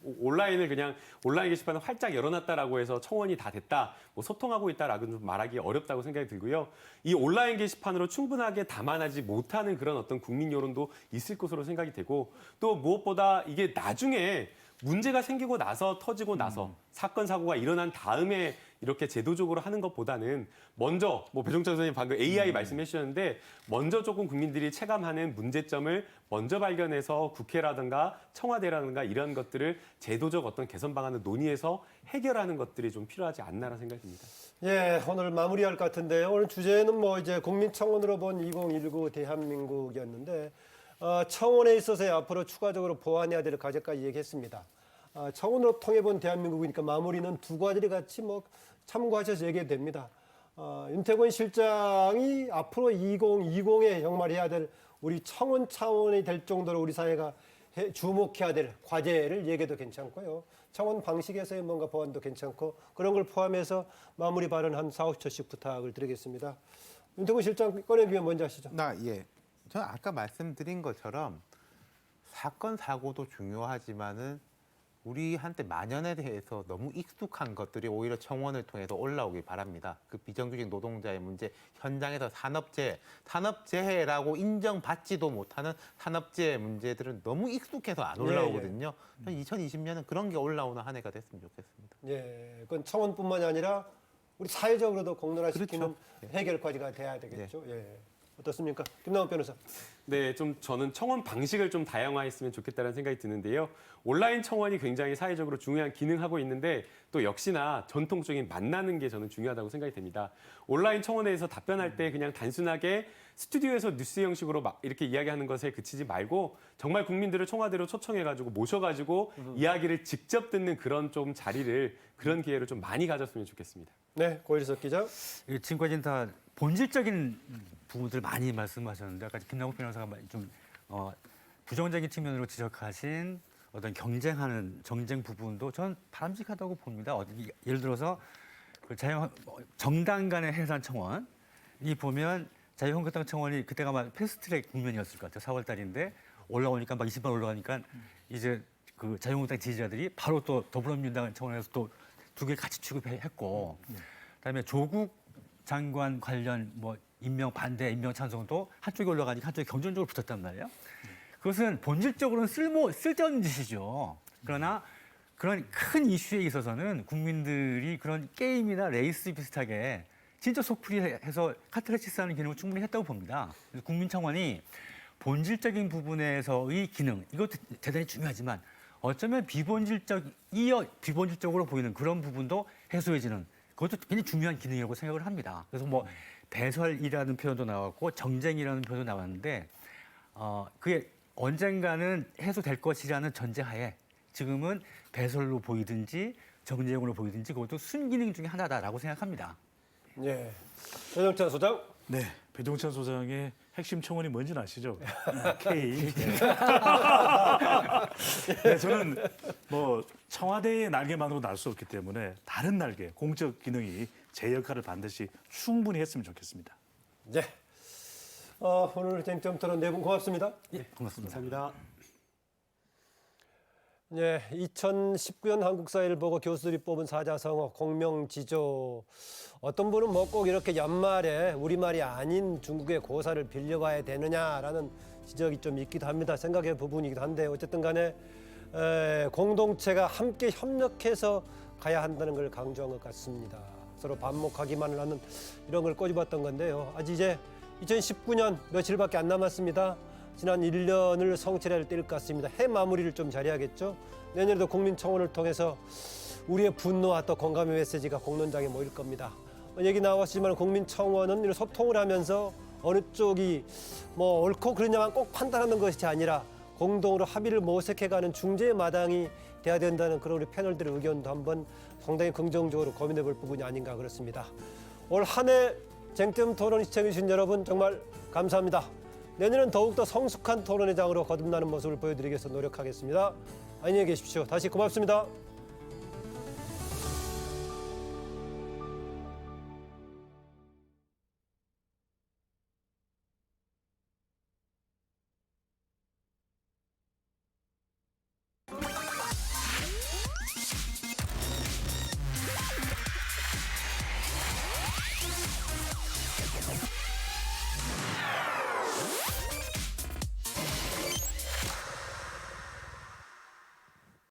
온라인 게시판을 활짝 열어놨다라고 해서 청원이 다 됐다, 뭐 소통하고 있다라고 좀 말하기 어렵다고 생각이 들고요. 이 온라인 게시판으로 충분하게 담아내지 못하는 그런 어떤 국민 여론도 있을 것으로 생각이 되고 또 무엇보다 이게 나중에 문제가 생기고 나서 터지고 나서 사건 사고가 일어난 다음에 이렇게 제도적으로 하는 것보다는 먼저 뭐 배종찬 선생님 방금 AI 말씀해 주셨는데 먼저 조금 국민들이 체감하는 문제점을 먼저 발견해서 국회라든가 청와대라든가 이런 것들을 제도적 어떤 개선 방안을 논의해서 해결하는 것들이 좀 필요하지 않나라는 생각이 듭니다. 예, 오늘 마무리할 것 같은데요. 오늘 주제는 뭐 이제 국민청원으로 본 2019 대한민국이었는데 청원에 있어서 앞으로 추가적으로 보완해야 될 과제까지 얘기했습니다. 청원으로 통해 본 대한민국이니까 마무리는 두 가지를 같이 뭐 참고하셔서 얘기해도 됩니다. 윤태권 실장이 앞으로 2020에 정말 해야 될 우리 청원 차원이 될 정도로 우리 사회가 주목해야 될 과제를 얘기해도 괜찮고요. 청원 방식에서의 뭔가 보완도 괜찮고 그런 걸 포함해서 마무리 발언 한 4, 50초씩 부탁을 드리겠습니다. 윤태권 실장 꺼내주면 먼저 하시죠. 예. 저는 아까 말씀드린 것처럼 사건 사고도 중요하지만은 우리한테 만연에 대해서 너무 익숙한 것들이 오히려 청원을 통해서 올라오길 바랍니다. 그 비정규직 노동자의 문제, 현장에서 산업재해라고 인정받지도 못하는 산업재해 문제들은 너무 익숙해서 안 올라오거든요. 2020년은 그런 게 올라오는 한 해가 됐으면 좋겠습니다. 예, 그건 청원뿐만이 아니라 우리 사회적으로도 공론화시키는 그렇죠. 해결 과제가 돼야 되겠죠. 예. 어떻습니까? 김남욱 변호사. 네, 좀 저는 청원 방식을 좀 다양화했으면 좋겠다는 생각이 드는데요. 온라인 청원이 굉장히 사회적으로 중요한 기능하고 있는데 또 역시나 전통적인 만나는 게 저는 중요하다고 생각이 됩니다. 온라인 청원에서 답변할 때 그냥 단순하게 스튜디오에서 뉴스 형식으로 막 이렇게 이야기하는 것에 그치지 말고 정말 국민들을 청와대로 초청해가지고 모셔가지고 이야기를 직접 듣는 그런 좀 자리를 그런 기회를 좀 많이 가졌으면 좋겠습니다. 네, 고일석 기자. 지금까지는 다 본질적인 부분들 많이 말씀하셨는데 아까 김남욱 변호사가 좀 부정적인 측면으로 지적하신 어떤 정쟁 부분도 저는 바람직하다고 봅니다. 예를 들어서 그 정당 간의 해산 청원 이 보면 자유한국당 청원이 그때가 막 패스트트랙 국면이었을 것 같아요. 4월 달인데 올라오니까 막 20만 올라가니까 이제 그 자유한국당 지지자들이 바로 또 더불어민주당 청원에서 또 두 개 같이 취급했고 그다음에 조국 장관 관련 뭐 임명 반대, 임명 찬성도 한쪽이 올라가니까 한쪽이 경쟁적으로 붙었단 말이에요. 그것은 본질적으로는 쓸데없는 짓이죠. 그러나 그런 큰 이슈에 있어서는 국민들이 그런 게임이나 레이스 비슷하게 진짜 속풀이해서 카타르시스하는 기능을 충분히 했다고 봅니다. 그래서 국민청원이 본질적인 부분에서의 기능, 이것도 대단히 중요하지만 어쩌면 비본질적으로 보이는 그런 부분도 해소해지는 그것도 굉장히 중요한 기능이라고 생각을 합니다. 그래서 뭐 배설이라는 표현도 나왔고 정쟁이라는 표현도 나왔는데 그게 언젠가는 해소될 것이라는 전제하에 지금은 배설로 보이든지 정쟁으로 보이든지 그것도 순기능 중에 하나다라고 생각합니다. 예. 배종찬 소장. 네, 배종찬 소장의 핵심 청원이 뭔지는 아시죠? K. 네, 저는 뭐 청와대의 날개만으로 날 수 없기 때문에 다른 날개, 공적 기능이 제 역할을 반드시 충분히 했으면 좋겠습니다. 네. 오늘 쟁점 토론 네 분 고맙습니다. 예, 고맙습니다. 감사합니다. 네, 2019년 한국사회를 보고 교수들이 뽑은 사자성어 공명지조. 어떤 분은 뭐 꼭 이렇게 연말에 우리말이 아닌 중국의 고사를 빌려와야 되느냐라는 지적이 좀 있기도 합니다. 생각의 부분이기도 한데 어쨌든 간에 공동체가 함께 협력해서 가야 한다는 걸 강조한 것 같습니다. 서로 반목하기만을 하는 이런 걸 꼬집었던 건데요. 아직 이제 2019년 며칠밖에 안 남았습니다. 지난 1년을 성취할 때일 것 같습니다. 해 마무리를 좀 잘해야겠죠. 내년에도 국민청원을 통해서 우리의 분노와 또 공감의 메시지가 공론장에 모일 겁니다. 얘기 나왔지만 국민청원은 이런 소통을 하면서 어느 쪽이 뭐 옳고 그르냐만 꼭 판단하는 것이 아니라 공동으로 합의를 모색해가는 중재의 마당이 돼야 된다는 그런 우리 패널들의 의견도 한번 상당히 긍정적으로 고민해 볼 부분이 아닌가 그렇습니다. 올 한 해 쟁점 토론 시청해주신 여러분 정말 감사합니다. 내년은 더욱더 성숙한 토론회 장으로 거듭나는 모습을 보여드리기 위해서 노력하겠습니다. 안녕히 계십시오. 다시 고맙습니다.